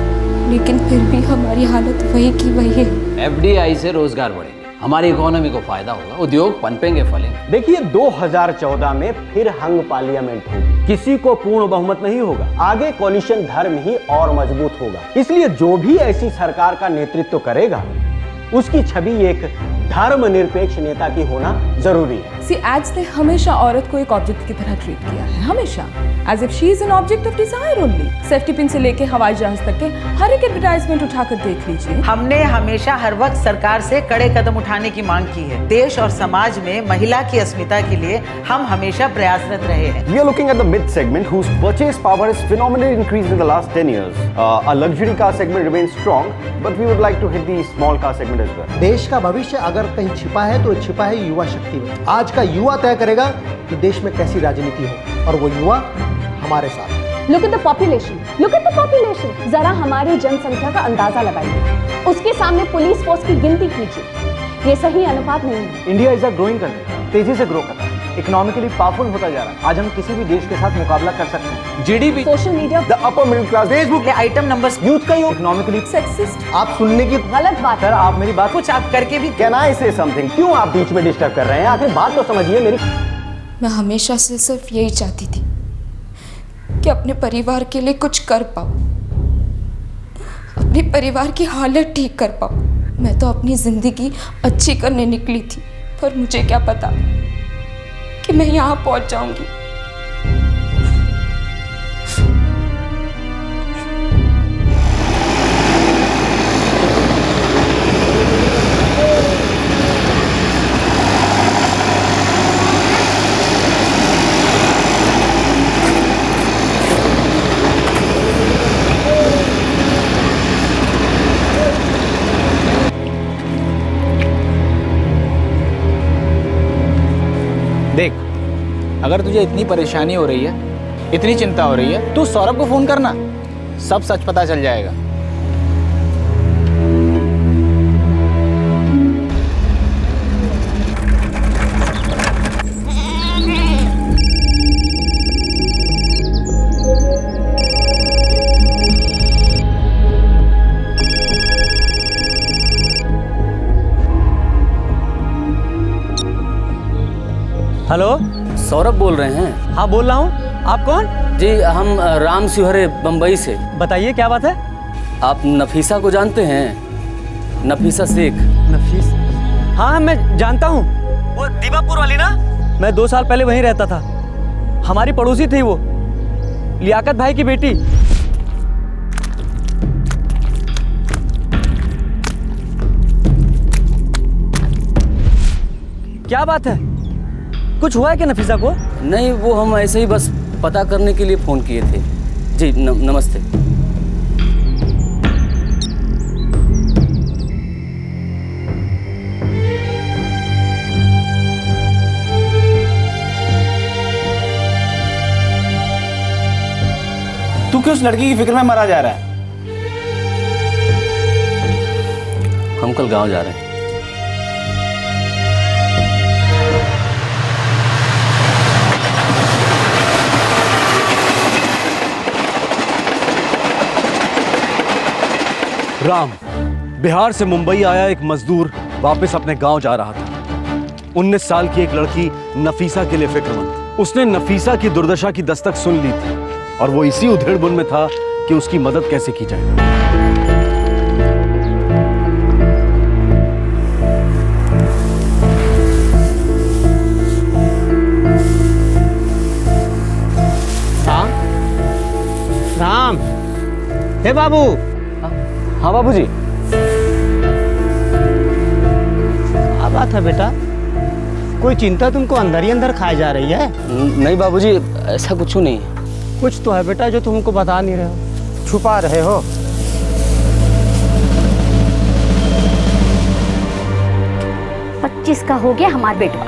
लेकिन फिर भी हमारी हालत वही की वही है। FDI से रोजगार बढ़ेंगे, हमारी इकोनॉमी को फायदा होगा, उद्योग पनपेंगे फलेंगे। देखिए 2014 में फिर हंग पार्लियामेंट होगी, किसी को पूर्ण बहुमत नहीं होगा, आगे कोलिशन धर्म ही और मजबूत होगा। इसलिए जो भी ऐसी सरकार का नेतृत्व करेगा उसकी छवि एक धर्मनिरपेक्ष नेता की होना जरूरी है। सी एड्स ने हमेशा औरत को एक ऑब्जेक्ट की तरह ट्रीट किया है, हमेशा as if she is an object of desire only. Safety pin से लेके हवाई जहाज तक के हर एक एडवर्टाइजमेंट उठाकर देख लीजिए। हमने हमेशा हर वक्त सरकार से कड़े कदम उठाने की मांग की है। देश और समाज में महिला की अस्मिता के लिए हम हमेशा प्रयासरत रहे हैं। We are looking at the mid segment whose purchase power has phenomenally increased in the last 10 years. Our luxury car segment remains strong, but we would like to hit the small car segment as well. देश का भविष्य अगर कहीं छिपा है तो छिपा है युवा शक्ति में। आज का युवा तय करेगा कि देश में कैसी राजनीति हो, और वो युवा हमारे साथ। Look at the population. Look at the population. जरा हमारी जनसंख्या का अंदाजा लगाइए, उसके सामने पुलिस फोर्स की गिनती कीजिए, ये सही अनुपात नहीं है। India is a growing country, तेजी से ग्रो कर रहा है, इकोनॉमिकली पावरफुल होता जा रहा है। आज हम किसी भी देश के साथ मुकाबला कर सकते हैं। GDP, social media, the upper middle class, Facebook के आइटम नंबर्स, यूथ का यूथ, इकोनॉमिकली सेक्सिस्ट, आप सुनने की गलत बात। सर आप मेरी बात कुछ आप करके भी कैन आई से समथिंग? क्यों आप बीच में डिस्टर्ब कर रहे हैं? आखिर बात तो समझिए मेरी। मैं हमेशा से सिर्फ यही चाहती थी कि अपने परिवार के लिए कुछ कर पाऊँ, अपने परिवार की हालत ठीक कर पाऊँ। मैं तो अपनी ज़िंदगी अच्छी करने निकली थी, पर मुझे क्या पता कि मैं यहाँ पहुँच जाऊँगी। देख, अगर तुझे इतनी परेशानी हो रही है, इतनी चिंता हो रही है, तू सौरभ को फोन करना, सब सच पता चल जाएगा। हेलो, सौरभ बोल रहे हैं? हाँ बोल रहा हूँ। आप कौन? जी हम राम शिवहरे बम्बई से। बताइए क्या बात है? आप नफीसा को जानते हैं? नफीसा शेख। नफीस? हाँ मैं जानता हूँ, वो दीवापुर वाली ना। मैं 2 साल पहले वहीं रहता था, हमारी पड़ोसी थी वो, लियाकत भाई की बेटी। क्या बात है, कुछ हुआ है क्या नफीसा को? नहीं, वो हम ऐसे ही बस पता करने के लिए फ़ोन किए थे। जी नमस्ते। तू क्यों उस लड़की की फिक्र में मरा जा रहा है? हम कल गांव जा रहे हैं। राम, बिहार से मुंबई आया एक मजदूर वापस अपने गांव जा रहा था। 19 साल की एक लड़की नफीसा के लिए फिक्रमंद। उसने नफीसा की दुर्दशा की दस्तक सुन ली थी और वो इसी उधेड़बुन में था कि उसकी मदद कैसे की जाए। राम, हे बाबू। हाँ बाबूजी। क्या बात है बेटा, कोई चिंता तुमको अंदर ही अंदर खाए जा रही है? नहीं बाबूजी, ऐसा कुछ नहीं है। कुछ तो है बेटा जो तुमको बता नहीं रहे हो, छुपा रहे हो। 25 का हो गया हमार बेटवा,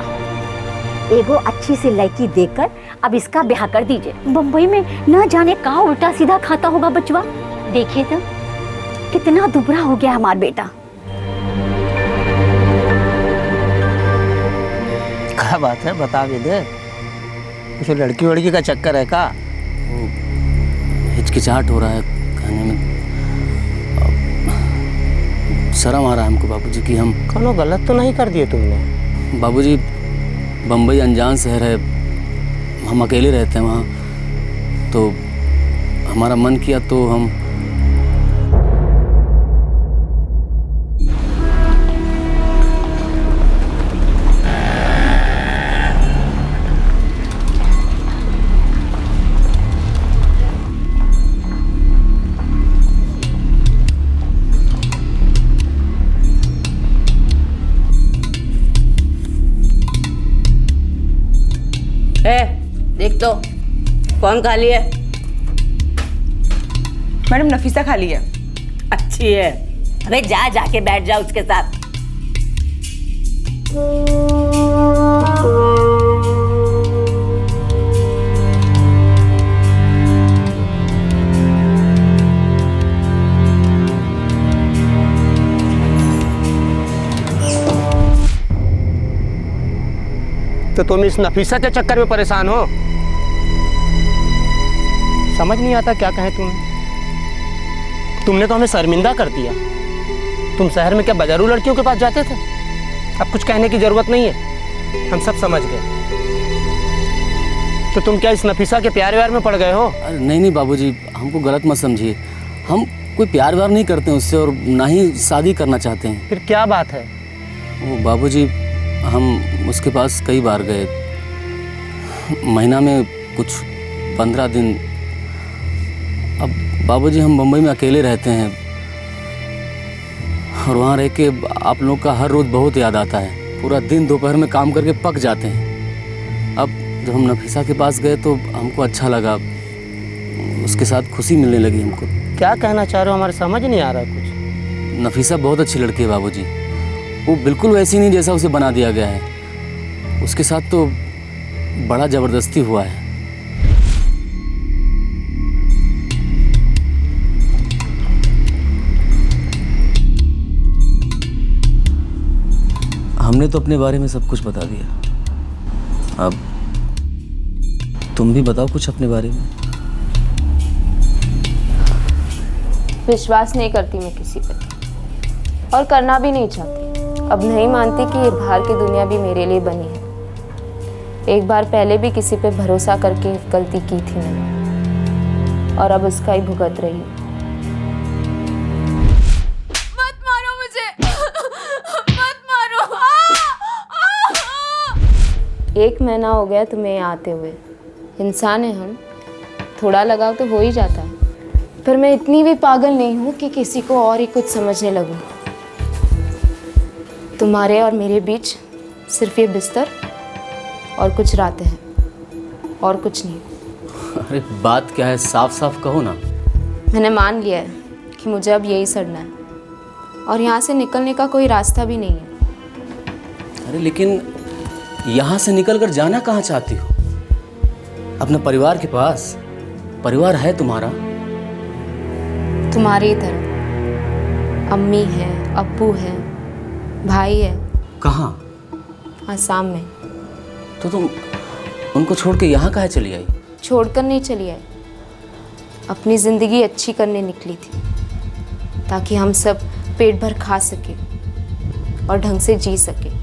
एगो अच्छी सी लड़की देखकर अब इसका ब्याह कर दीजिए। बम्बई में न जाने कहाँ उल्टा सीधा खाता होगा बचवा। देखिए तो कितना दुबरा हो गया हमार बेटा। क्या बात है, बता भी दे। कुछ लड़की वड़की का चक्कर है का? हिचकिचाहट हो रहा है कहने में। शर्म आ रहा है हमको बाबूजी कि हम कोनो गलत तो नहीं कर दिए तुमने? बाबूजी, बम्बई अनजान शहर है, हम अकेले रहते हैं वहाँ, तो हमारा मन किया तो हम देख तो कौन खाली है? मैडम नफीसा खाली है। अच्छी है। अबे जा जाके बैठ जा उसके साथ। तो तुम इस नफीसा के चक्कर में परेशान हो? समझ नहीं आता क्या कहें तुम्हें। तुमने तो हमें शर्मिंदा कर दिया। तुम शहर में क्या बजारू लड़कियों के पास जाते थे? अब कुछ कहने की जरूरत नहीं है, हम सब समझ गए। तो तुम क्या इस नफीसा के प्यार व्यार में पड़ गए हो? अरे नहीं बाबूजी, हमको गलत मत समझिए। हम कोई प्यार व्यार नहीं करते हैं उससे, और ना ही शादी करना चाहते हैं। फिर क्या बात है? वो बाबूजी, हम उसके पास कई बार गए, महीना में कुछ 15 दिन। अब बाबूजी, हम मुंबई में अकेले रहते हैं और वहाँ रह के आप लोगों का हर रोज़ बहुत याद आता है। पूरा दिन दोपहर में काम करके पक जाते हैं। अब जब हम नफीसा के पास गए तो हमको अच्छा लगा, उसके साथ खुशी मिलने लगी हमको। क्या कहना चाह रहे हो? हमारे समझ नहीं आ रहा कुछ। नफीसा बहुत अच्छी लड़की है बाबूजी, वो बिल्कुल वैसी नहीं जैसा उसे बना दिया गया है। उसके साथ तो बड़ा ज़बरदस्ती हुआ है। हमने तो अपने बारे में सब कुछ बता दिया, अब तुम भी बताओ कुछ अपने बारे में। विश्वास नहीं करती मैं किसी पे, और करना भी नहीं चाहती। अब नहीं मानती कि ये बाहर की दुनिया भी मेरे लिए बनी है। एक बार पहले भी किसी पे भरोसा करके गलती की थी मैंने, और अब उसका ही भुगत रही हूँ। मत मारो मुझे, मत मारो। 1 महीना हो गया तुम्हें यहाँ आते हुए। इंसान है हम, थोड़ा लगाव तो हो ही जाता है। पर मैं इतनी भी पागल नहीं हूँ कि किसी को और ही कुछ समझने लगूँ। तुम्हारे और मेरे बीच सिर्फ ये बिस्तर और कुछ रातें हैं, और कुछ नहीं। अरे बात क्या है, साफ साफ कहो ना। मैंने मान लिया है कि मुझे अब यही सड़ना है, और यहाँ से निकलने का कोई रास्ता भी नहीं है। अरे लेकिन यहाँ से निकलकर जाना कहाँ चाहती हो? अपने परिवार के पास। परिवार है तुम्हारा। तुम्हारी तरह अम्मी है, अब्बू है, भाई है। कहाँ? आसाम में। तो तुम उनको छोड़ के यहाँ काहे चली आई? छोड़कर नहीं चली आई, अपनी ज़िंदगी अच्छी करने निकली थी, ताकि हम सब पेट भर खा सके और ढंग से जी सके।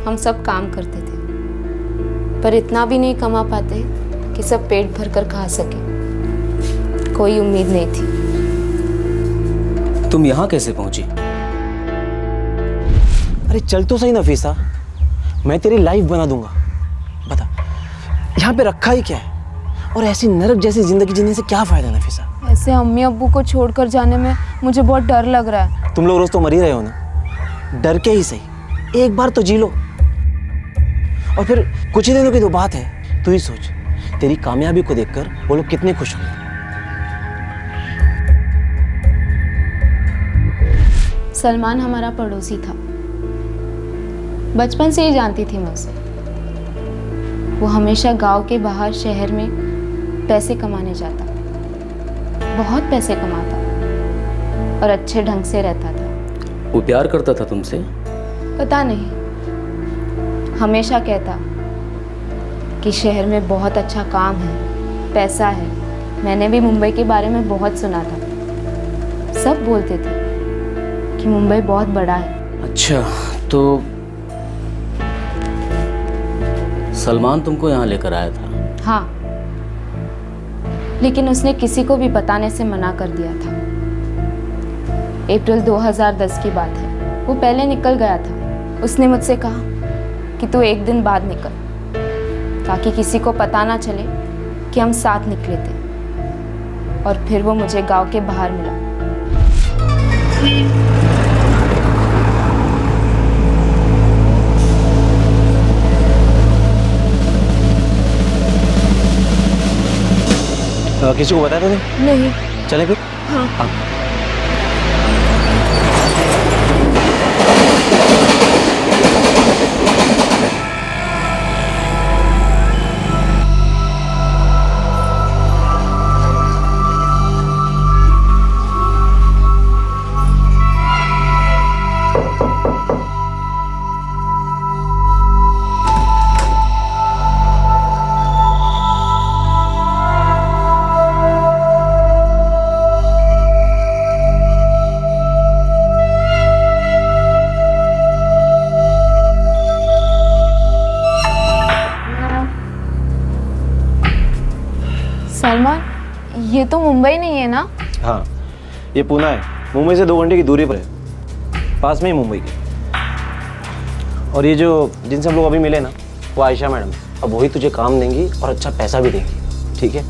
हम सब काम करते थे, पर इतना भी नहीं कमा पाते कि सब पेट भर कर खा सके। कोई उम्मीद नहीं थी। तुम यहाँ कैसे पहुंची? अरे चल तो सही नफीसा, मैं तेरी लाइफ बना दूंगा। बता, यहाँ पे रखा ही क्या है? और ऐसी नरक जैसी जिंदगी जीने से क्या फायदा नफीसा? ऐसे अम्मी अब्बू को छोड़कर जाने में मुझे बहुत डर लग रहा है। तुम लोग रोज तो मर ही रहे हो ना, डर के ही सही एक बार तो जी लो। और फिर कुछ ही दिनों की तो बात है, तू ही सोच तेरी कामयाबी को देखकर वो लोग कितने खुश होंगे। सलमान हमारा पड़ोसी था, बचपन से ही जानती थी मैं उसे। वो हमेशा गांव के बाहर शहर में पैसे कमाने जाता, बहुत पैसे कमाता और अच्छे ढंग से रहता था। वो प्यार करता था तुमसे? पता नहीं, हमेशा कहता कि शहर में बहुत अच्छा काम है, पैसा है। मैंने भी मुंबई के बारे में बहुत सुना था, सब बोलते थे कि मुंबई बहुत बड़ा है। अच्छा, तो सलमान तुमको यहाँ लेकर आया था? हाँ, लेकिन उसने किसी को भी बताने से मना कर दिया था। अप्रैल 2010 की बात है, वो पहले निकल गया था। उसने मुझसे कहा कि तू एक दिन बाद निकल, ताकि किसी को पता ना चले कि हम साथ निकले थे। और फिर वो मुझे गांव के बाहर मिला। किसी को बताया तूने? नहीं। चले फिर? हाँ। सलमान, ये तो मुंबई नहीं है ना? हाँ, ये पूना है। मुंबई से 2 घंटे की दूरी पर है, पास में ही मुंबई के। और ये जो जिनसे हम लोग अभी मिले ना, वो आयशा मैडम। अब वही तुझे काम देंगी और अच्छा पैसा भी देंगी, ठीक है?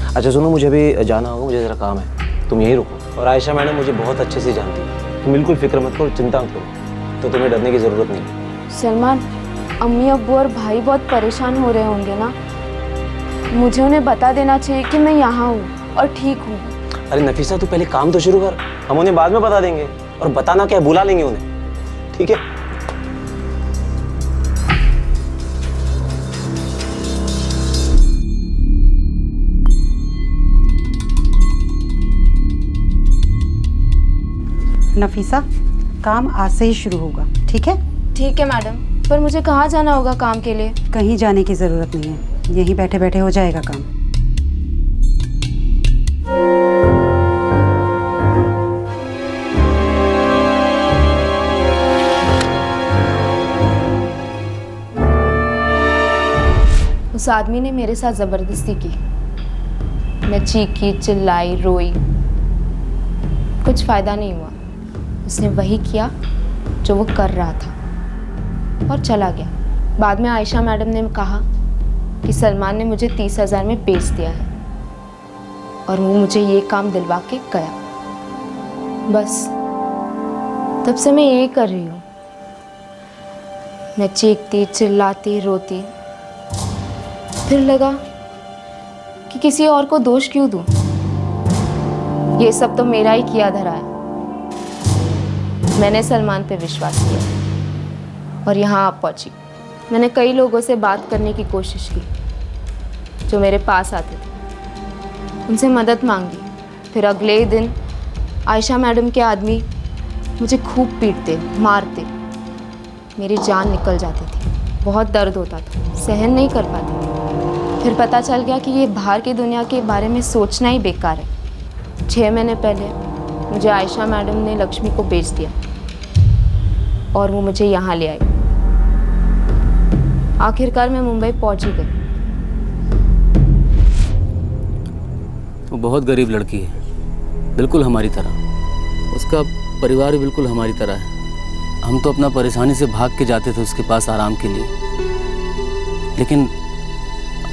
अच्छा सुनो, मुझे अभी जाना होगा, मुझे ज़रा काम है, तुम यहीं रुको। और आयशा मैडम मुझे बहुत अच्छे से जानती है, तुम बिल्कुल फिक्र मत करो, चिंता मत करो, तो तुम्हें डरने की ज़रूरत नहीं। सलमान, अम्मी अब्बू और भाई बहुत परेशान हो रहे होंगे ना? मुझे उन्हें बता देना चाहिए कि मैं यहाँ हूँ और ठीक हूँ। अरे नफीसा, तू पहले काम तो शुरू कर, हम उन्हें बाद में बता देंगे। और बताना क्या, बुला लेंगे उन्हें, ठीक है? नफीसा, काम आज से ही शुरू होगा, ठीक है? ठीक है मैडम, पर मुझे कहाँ जाना होगा काम के लिए? कहीं जाने की ज़रूरत नहीं है, यहीं बैठे बैठे हो जाएगा काम। उस आदमी ने मेरे साथ ज़बरदस्ती की। मैं चीखी, चिल्लाई, रोई, कुछ फ़ायदा नहीं हुआ। उसने वही किया जो वो कर रहा था और चला गया। बाद में आयशा मैडम ने कहा कि सलमान ने मुझे 30,000 में बेच दिया है और वो मुझे ये काम दिलवा के गया। बस तब से मैं यही कर रही हूँ। मैं चीखती, चिल्लाती, रोती, फिर लगा कि किसी और को दोष क्यों दूँ। ये सब तो मेरा ही किया धरा है। मैंने सलमान पे विश्वास किया और यहाँ आप पहुँची। मैंने कई लोगों से बात करने की कोशिश की जो मेरे पास आते थे, उनसे मदद मांगी। फिर अगले ही दिन आयशा मैडम के आदमी मुझे खूब पीटते, मारते, मेरी जान निकल जाती थी। बहुत दर्द होता था, सहन नहीं कर पाती। फिर पता चल गया कि ये बाहर की दुनिया के बारे में सोचना ही बेकार है। 6 महीने पहले मुझे आयशा मैडम ने लक्ष्मी को बेच दिया और वो मुझे यहाँ ले आई। आखिरकार मैं मुंबई पहुँच ही गई। वो बहुत गरीब लड़की है, बिल्कुल हमारी तरह। उसका परिवार भी बिल्कुल हमारी तरह है। हम तो अपना परेशानी से भाग के जाते थे उसके पास आराम के लिए, लेकिन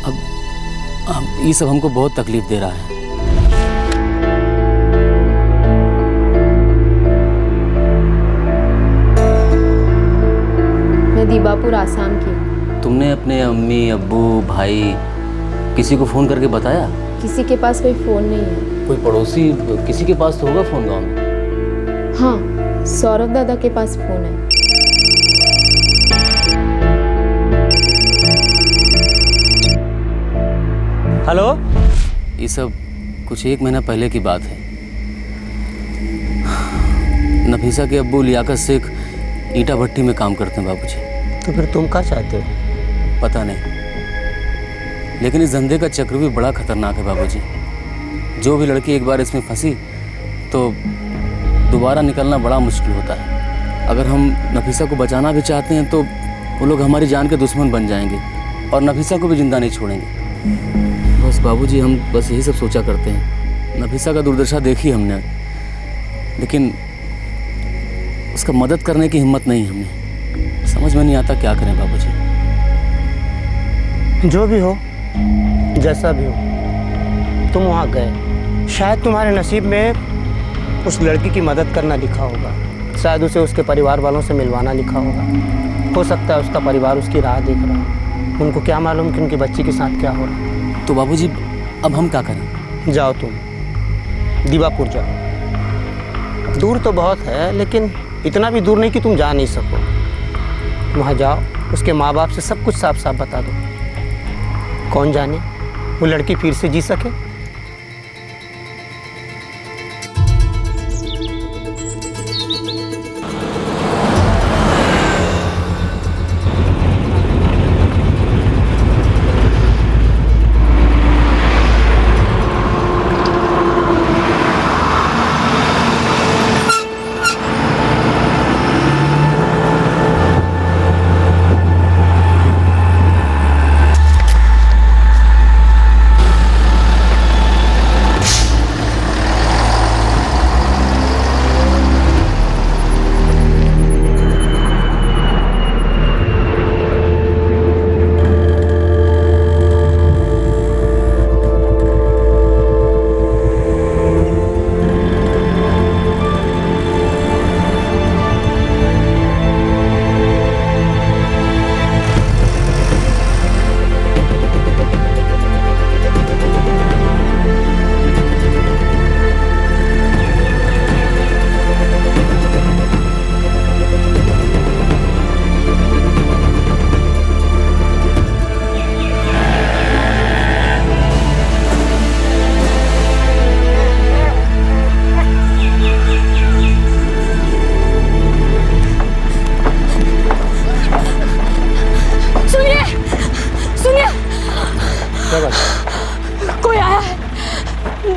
अब ये सब हमको बहुत तकलीफ दे रहा है। मैं दीबापुर आसाम की हूँ। तुमने अपने अम्मी अब्बू भाई किसी को फ़ोन करके बताया? किसी के पास कोई फ़ोन नहीं है। कोई पड़ोसी किसी के पास तो होगा फ़ोन गाँव में? हाँ, सौरभ दादा के पास फ़ोन है। हेलो। ये सब कुछ 1 महीना पहले की बात है। नफीसा के अब्बू लियाकत शेख ईटा भट्टी में काम करते हैं बाबूजी। तो फिर तुम क्या चाहते हो? पता नहीं, लेकिन इस धंधे का चक्र भी बड़ा खतरनाक है बाबूजी। जो भी लड़की एक बार इसमें फंसी तो दोबारा निकलना बड़ा मुश्किल होता है। अगर हम नफीसा को बचाना भी चाहते हैं तो वो लोग हमारी जान के दुश्मन बन जाएंगे और नफीसा को भी जिंदा नहीं छोड़ेंगे। बस बाबूजी, हम बस यही सब सोचा करते हैं। नफीसा का दुर्दशा देखी हमने, लेकिन उसका मदद करने की हिम्मत नहीं हमने। समझ में नहीं आता क्या करें बाबूजी। जो भी हो, जैसा भी हो, तुम वहाँ गए, शायद तुम्हारे नसीब में उस लड़की की मदद करना लिखा होगा, शायद उसे उसके परिवार वालों से मिलवाना लिखा होगा। हो सकता है उसका परिवार उसकी राह देख रहा हो। उनको क्या मालूम कि उनकी बच्ची के साथ क्या हो रहा है। तो बाबूजी, अब हम क्या करें? जाओ, तुम दीबापुर जाओ। दूर तो बहुत है, लेकिन इतना भी दूर नहीं कि तुम जा नहीं सको। वहाँ जाओ, उसके माँ बाप से सब कुछ साफ साफ बता दो। कौन जाने वो लड़की फिर से जी सके। कोई आया है,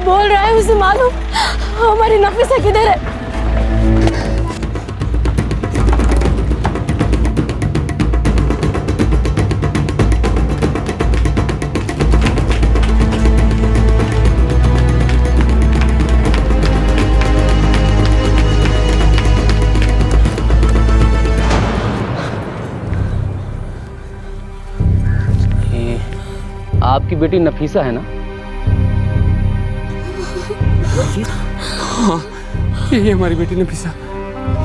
बोल रहा है उसे मालूम हमारी नफीसा किधर है। आपकी बेटी नफीसा है ना? हाँ, यही हमारी बेटी नफीसा।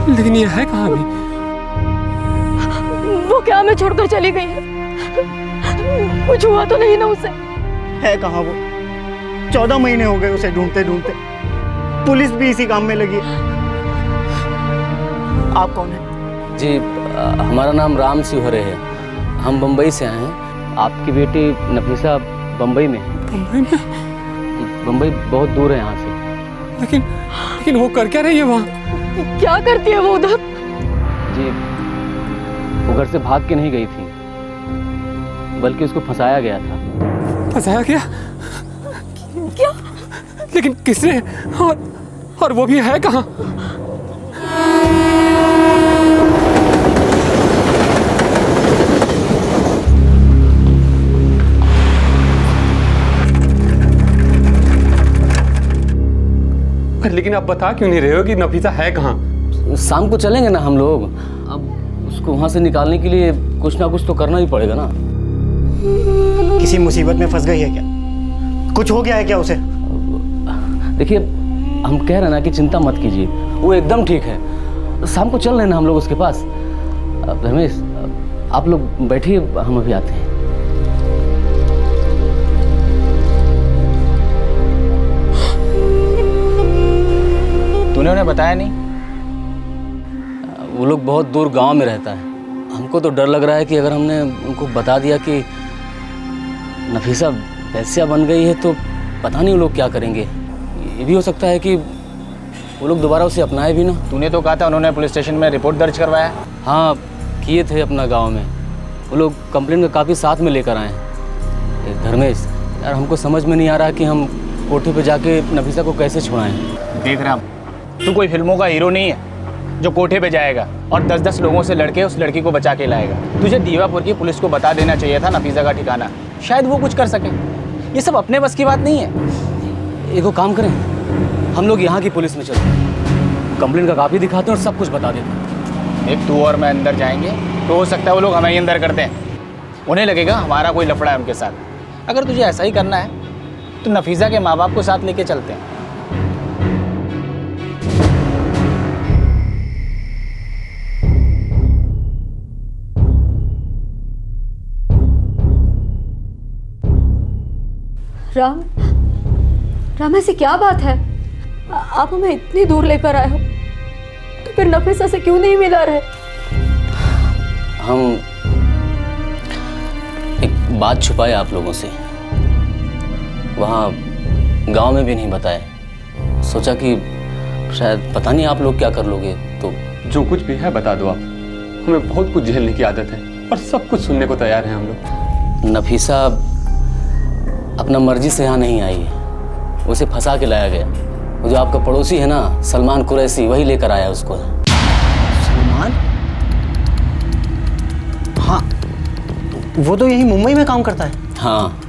लेकिन ये है कहाँ अभी? वो क्या हमें छोड़कर चली गई है? कुछ हुआ तो नहीं ना उसे? है कहाँ वो? 14 महीने हो गए उसे ढूंढते ढूंढते। पुलिस भी इसी काम में लगी है। आप कौन है? जी, हमारा नाम राम सिवहरे है। हम बम्बई से आए हैं। आपकी बेटी नफीसा बम्बई में है। बम्बई में? बम्बई बहुत दूर है यहाँ से। लेकिन वो कर क्या रही है वहाँ? क्या करती है वो उधर? जी, वो घर से भाग के नहीं गई थी, बल्कि उसको फंसाया गया था। फंसाया गया? क्या? लेकिन किसने? और वो भी है कहाँ? लेकिन आप बता क्यों नहीं रहे हो कि नफीसा है कहाँ? शाम को चलेंगे ना हम लोग। अब उसको वहाँ से निकालने के लिए कुछ ना कुछ तो करना ही पड़ेगा ना। किसी मुसीबत में फंस गई है क्या? कुछ हो गया है क्या उसे? देखिए, हम कह रहे हैं ना कि चिंता मत कीजिए, वो एकदम ठीक है। शाम को चल रहे हैं ना हम लोग उसके पास। रमेश, आप लोग बैठिए, हम अभी आते हैं। तूने उन्हें बताया नहीं? वो लोग बहुत दूर गांव में रहता है। हमको तो डर लग रहा है कि अगर हमने उनको बता दिया कि नफीसा वैश्या बन गई है तो पता नहीं वो लोग क्या करेंगे। ये भी हो सकता है कि वो लोग दोबारा उसे अपनाए भी ना। तूने तो कहा था उन्होंने पुलिस स्टेशन में रिपोर्ट दर्ज करवाया। हाँ किए थे अपना गांव में। वो लोग कंप्लेंट का काफ़ी साथ में लेकर आए हैं। धर्मेश यार, हमको समझ में नहीं आ रहा कि हम कोठे पे जाके नफीसा को कैसे छुड़ाएं। देख राम, तू कोई फिल्मों का हीरो नहीं है जो कोठे पे जाएगा और 10-10 लोगों से लड़के उस लड़की को बचा के लाएगा। तुझे दीवापुर की पुलिस को बता देना चाहिए था नफीसा का ठिकाना, शायद वो कुछ कर सके। ये सब अपने बस की बात नहीं है। एक काम करें, हम लोग यहाँ की पुलिस में चलते हैं, कंप्लेंट का कापी दिखाते हैं और सब कुछ बता देते हैं। एक तू और मैं अंदर जाएंगे तो हो सकता है वो लोग हमें ही अंदर कर दें। उन्हें लगेगा हमारा कोई लफड़ा है उनके साथ। अगर तुझे ऐसा ही करना है तो नफीसा के माँ बाप को साथ लेके चलते हैं। राम, राम ऐसी क्या बात है? आप हमें इतनी दूर लेकर आए हो तो फिर नफीसा से क्यों नहीं मिला रहे? हम एक बात छुपाए आप लोगों से, वहाँ गांव में भी नहीं बताए। सोचा कि शायद पता नहीं आप लोग क्या कर लोगे, तो जो कुछ भी है बता दो आप। हमें बहुत कुछ झेलने की आदत है और सब कुछ सुनने को तैयार हैं हम लोग। नफीसा अपना मर्जी से यहाँ नहीं आई है, उसे फंसा के लाया गया। वो जो आपका पड़ोसी है ना सलमान कुरैशी, वही लेकर आया उसको। सलमान? हाँ, वो तो यही मुंबई में काम करता है। हाँ,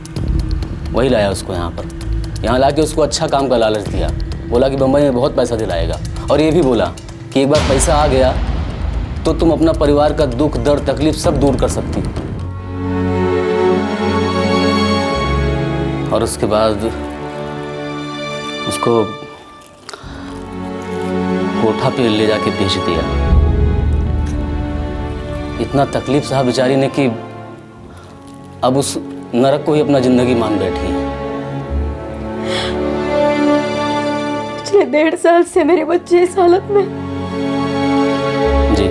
वही लाया उसको यहाँ पर। यहाँ लाके उसको अच्छा काम का लालच दिया, बोला कि बम्बई में बहुत पैसा दिलाएगा, और ये भी बोला कि एक बार पैसा आ गया तो तुम अपना परिवार का दुख दर्द तकलीफ सब दूर कर सकती हो। और उसके बाद उसको कोठा पे ले जाके बेच दिया। इतना तकलीफ सहा बेचारी ने कि अब उस नरक को ही अपना जिंदगी मान बैठी है। पिछले 1.5 साल से मेरे बच्चे इस हालत में। जी,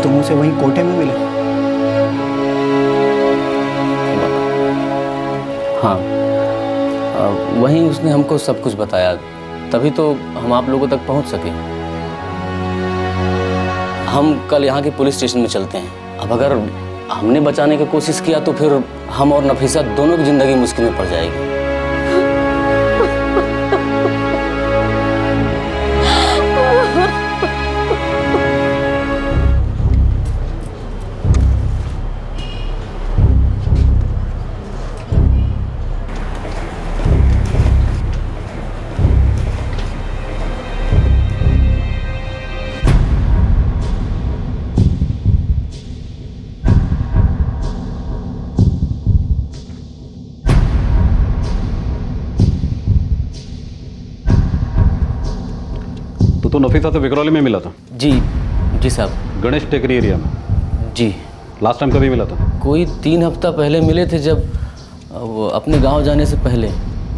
तुम उसे वहीं कोठे में मिले? हाँ, वहीं उसने हमको सब कुछ बताया, तभी तो हम आप लोगों तक पहुंच सके। हम कल यहाँ के पुलिस स्टेशन में चलते हैं। अब अगर हमने बचाने की कोशिश किया तो फिर हम और नफीसा दोनों की जिंदगी मुश्किल में पड़ जाएगी। तो नफीसा से विकरौली में मिला था? जी जी साहब। गणेश टेकरी एरिया में? जी। लास्ट टाइम कभी मिला था? कोई 3 हफ्ता पहले मिले थे, जब वो अपने गांव जाने से पहले।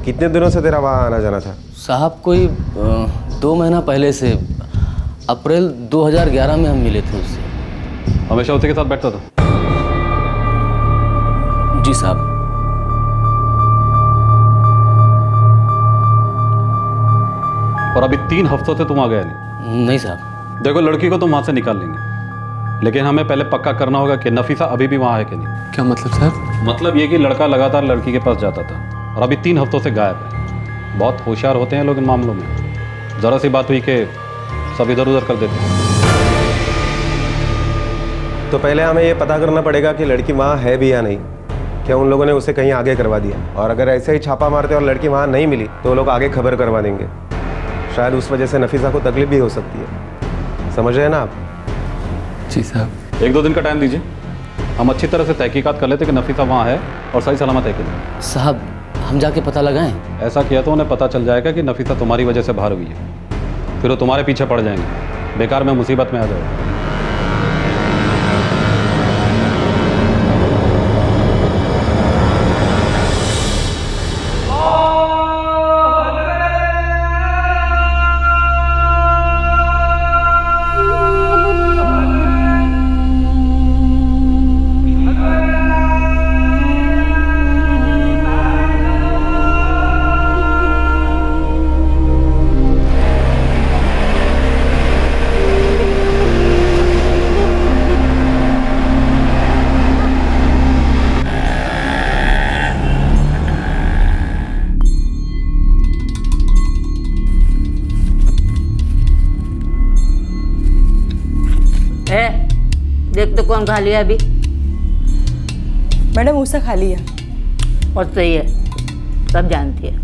कितने दिनों से तेरा वहाँ आना जाना था? साहब कोई 2 महीना पहले से, अप्रैल 2011 में हम मिले थे उससे। हमेशा उसी के साथ बैठता था? जी साहब। और अभी 3 हफ्तों से तुम आ गया नहीं? नहीं साहब। देखो, लड़की को तुम वहां से निकाल लेंगे, लेकिन हमें पहले पक्का करना होगा कि नफीसा अभी भी वहां है कि नहीं। क्या मतलब सर? मतलब ये कि लड़का लगातार लड़की के पास जाता था और अभी 3 हफ्तों से गायब है। बहुत होशियार होते हैं लोग इन मामलों में। जरा सी बात हुई कि सब इधर उधर कर देते हैं। तो पहले हमें ये पता करना पड़ेगा कि लड़की वहाँ है भी या नहीं। क्या उन लोगों ने उसे कहीं आगे करवा दिया? और अगर ऐसे ही छापा मारते और लड़की वहाँ नहीं मिली तो वो लोग आगे खबर करवा देंगे। शायद उस वजह से नफीसा को तकलीफ भी हो सकती है। समझ रहे हैं ना आप? जी साहब। 1-2 दिन का टाइम दीजिए, हम अच्छी तरह से तहकीकात कर लेते कि नफीसा वहाँ है और सही सलामत है कि नहीं। साहब हम जाके पता लगाएं? ऐसा किया तो उन्हें पता चल जाएगा कि नफीसा तुम्हारी वजह से बाहर हुई है, फिर वो तुम्हारे पीछे पड़ जाएंगे। बेकार में मुसीबत में आ जाओ। देख तो कौन खा लिया अभी। मैडम उषा खा लिया। और सही है, सब जानती है।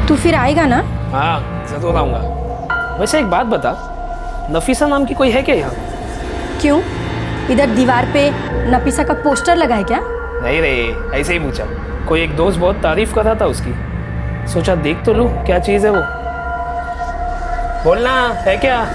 तू फिर आएगा ना? हाँ जरूर आऊँगा। वैसे एक बात बता, नफीसा नाम की कोई है क्या यहाँ? क्यों, इधर दीवार पे नफीसा का पोस्टर लगा है क्या? नहीं रे, ऐसे ही पूछा। कोई एक दोस्त बहुत तारीफ कर रहा था उसकी, सोचा देख तो लूँ क्या चीज़ है वो। बोलना है क्या?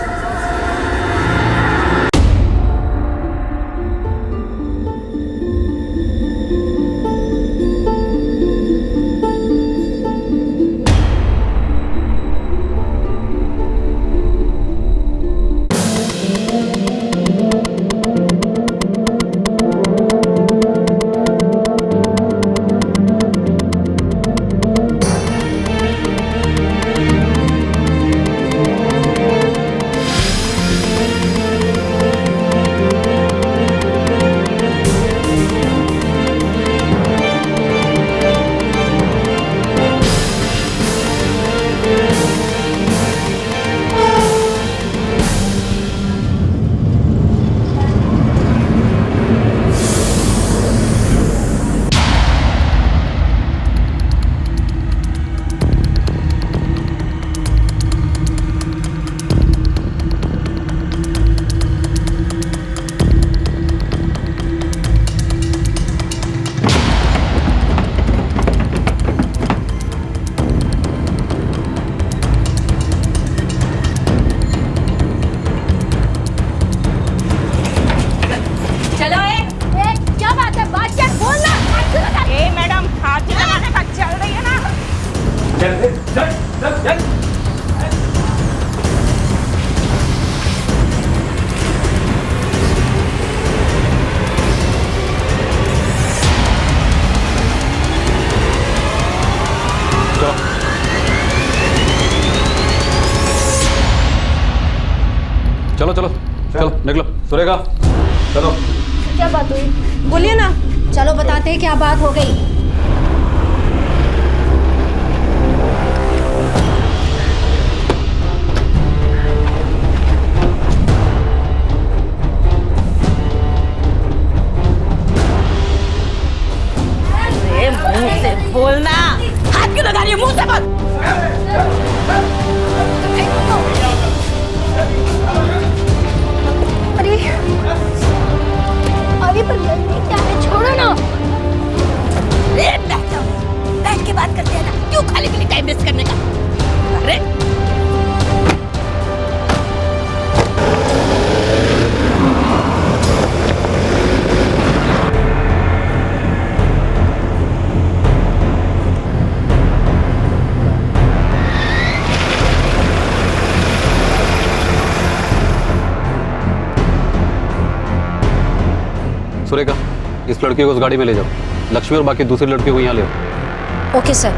चलो चलो चलो निकलो। सुरेखा चलो। क्या बात हुई? बोलिए ना। चलो बताते हैं क्या बात हो गई। अरे मुंह से बोलना, हाथ क्यों लगा रही है? मुंह से बोल। अरे अभी पर क्या है, छोड़ो ना। बैठ के बात करते हैं ना, क्यों खाली के लिए टाइम वेस्ट करने का? अरे सुरेखा, इस लड़की को उस गाड़ी में ले जाओ। लक्ष्मी और बाकी दूसरी लड़की को यहाँ ले आओ। Okay sir.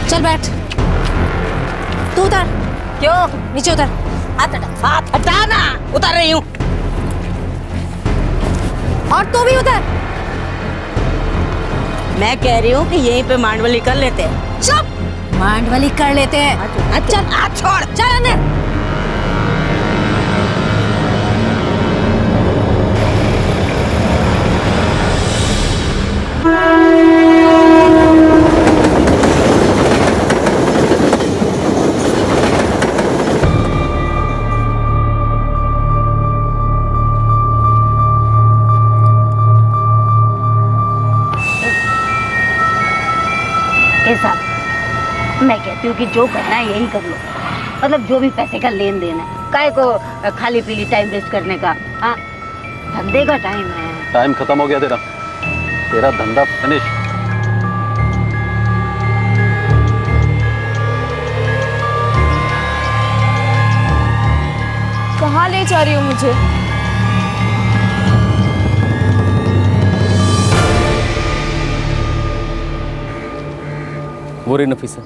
चल बैठ। तू उतर। क्यों? नीचे उतर। हाथ हटा ना। उतर रही हूँ। और तू भी उतर। मैं कह रही हूँ कि यहीं पे मांडवली कर लेते हैं। चुप। मांडवली कर लेते हैं। चल, छोड़। चल अंदर। कैसा? मैं कहती हूँ कि जो करना है यही कर लो, मतलब जो भी पैसे का लेन देन है, काहे को खाली पीली टाइम वेस्ट करने का। हाँ, धंधे का टाइम है। टाइम खत्म हो गया तेरा धंधा फिनिश। कहाँ ले जा रही हो मुझे? वो रे नफीसा,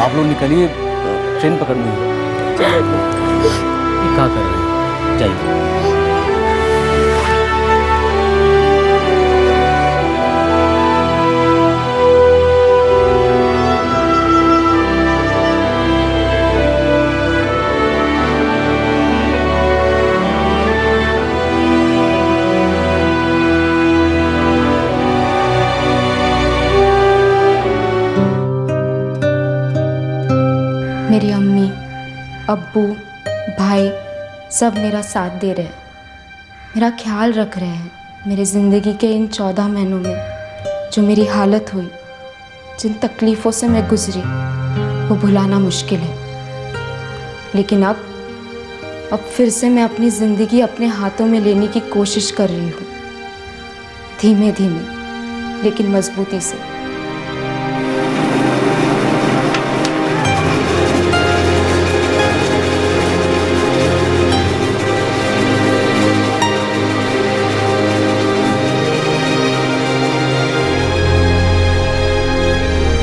आप लोग निकलिए, ट्रेन पकड़नी है। ये क्या कर रहे हैं? जाइए। मेरी अम्मी, अब्बू, भाई सब मेरा साथ दे रहे हैं, मेरा ख्याल रख रहे हैं। मेरी ज़िंदगी के इन 14 महीनों में जो मेरी हालत हुई, जिन तकलीफ़ों से मैं गुजरी, वो भुलाना मुश्किल है। लेकिन अब फिर से मैं अपनी ज़िंदगी अपने हाथों में लेने की कोशिश कर रही हूँ, धीमे धीमे लेकिन मजबूती से।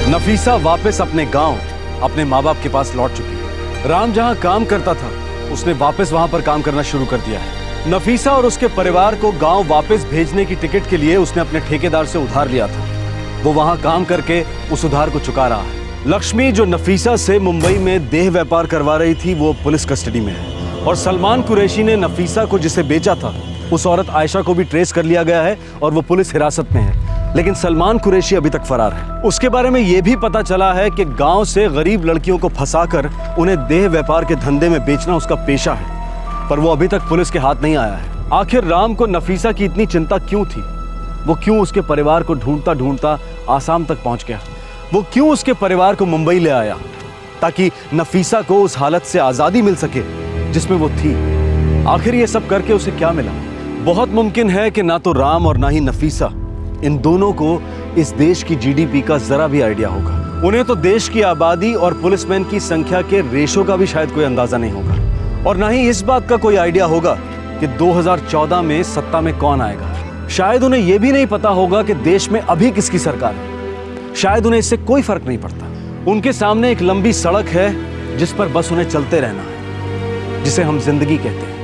नफीसा वापस अपने गांव, अपने माँ बाप के पास लौट चुकी है। राम जहां काम करता था, उसने वापस वहां पर काम करना शुरू कर दिया है। नफीसा और उसके परिवार को गांव वापस भेजने की टिकट के लिए उसने अपने ठेकेदार से उधार लिया था। वो वहां काम करके उस उधार को चुका रहा है। लक्ष्मी, जो नफीसा से मुंबई में देह व्यापार करवा रही थी, वो पुलिस कस्टडी में है। और सलमान कुरैशी ने नफीसा को जिसे बेचा था, उस औरत आयशा को भी ट्रेस कर लिया गया है और वो पुलिस हिरासत में है। लेकिन सलमान कुरैशी अभी तक फरार है। उसके बारे में यह भी पता चला है कि गांव से गरीब लड़कियों को फंसाकर उन्हें देह व्यापार के धंधे में बेचना उसका पेशा है, पर वो अभी तक पुलिस के हाथ नहीं आया है। आखिर राम को नफीसा की इतनी चिंता क्यों थी? वो क्यों उसके परिवार को ढूंढता ढूंढता आसाम तक पहुंच गया? वो क्यों उसके परिवार को मुंबई ले आया ताकि नफीसा को उस हालत से आजादी मिल सके जिसमें वो थी? आखिर ये सब करके उसे क्या मिला? बहुत मुमकिन है कि ना तो राम और ना ही नफीसा, इन दोनों को इस देश की जीडीपी का जरा भी आइडिया होगा। उन्हें तो देश की आबादी और पुलिसमैन की संख्या के रेशो का भी शायद कोई अंदाजा नहीं होगा, और ना ही इस बात का कोई आइडिया होगा कि 2014 में सत्ता में कौन आएगा। शायद उन्हें यह भी नहीं पता होगा कि देश में अभी किसकी सरकार है। शायद उन्हें इससे कोई फर्क नहीं पड़ता। उनके सामने एक लंबी सड़क है जिस पर बस उन्हें चलते रहना है, जिसे हम जिंदगी कहते हैं।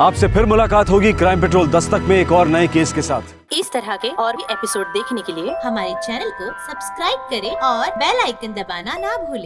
आपसे फिर मुलाकात होगी क्राइम पेट्रोल दस्तक में एक और नए केस के साथ। इस तरह के और भी एपिसोड देखने के लिए हमारे चैनल को सब्सक्राइब करें और बेल आइकन दबाना ना भूलें।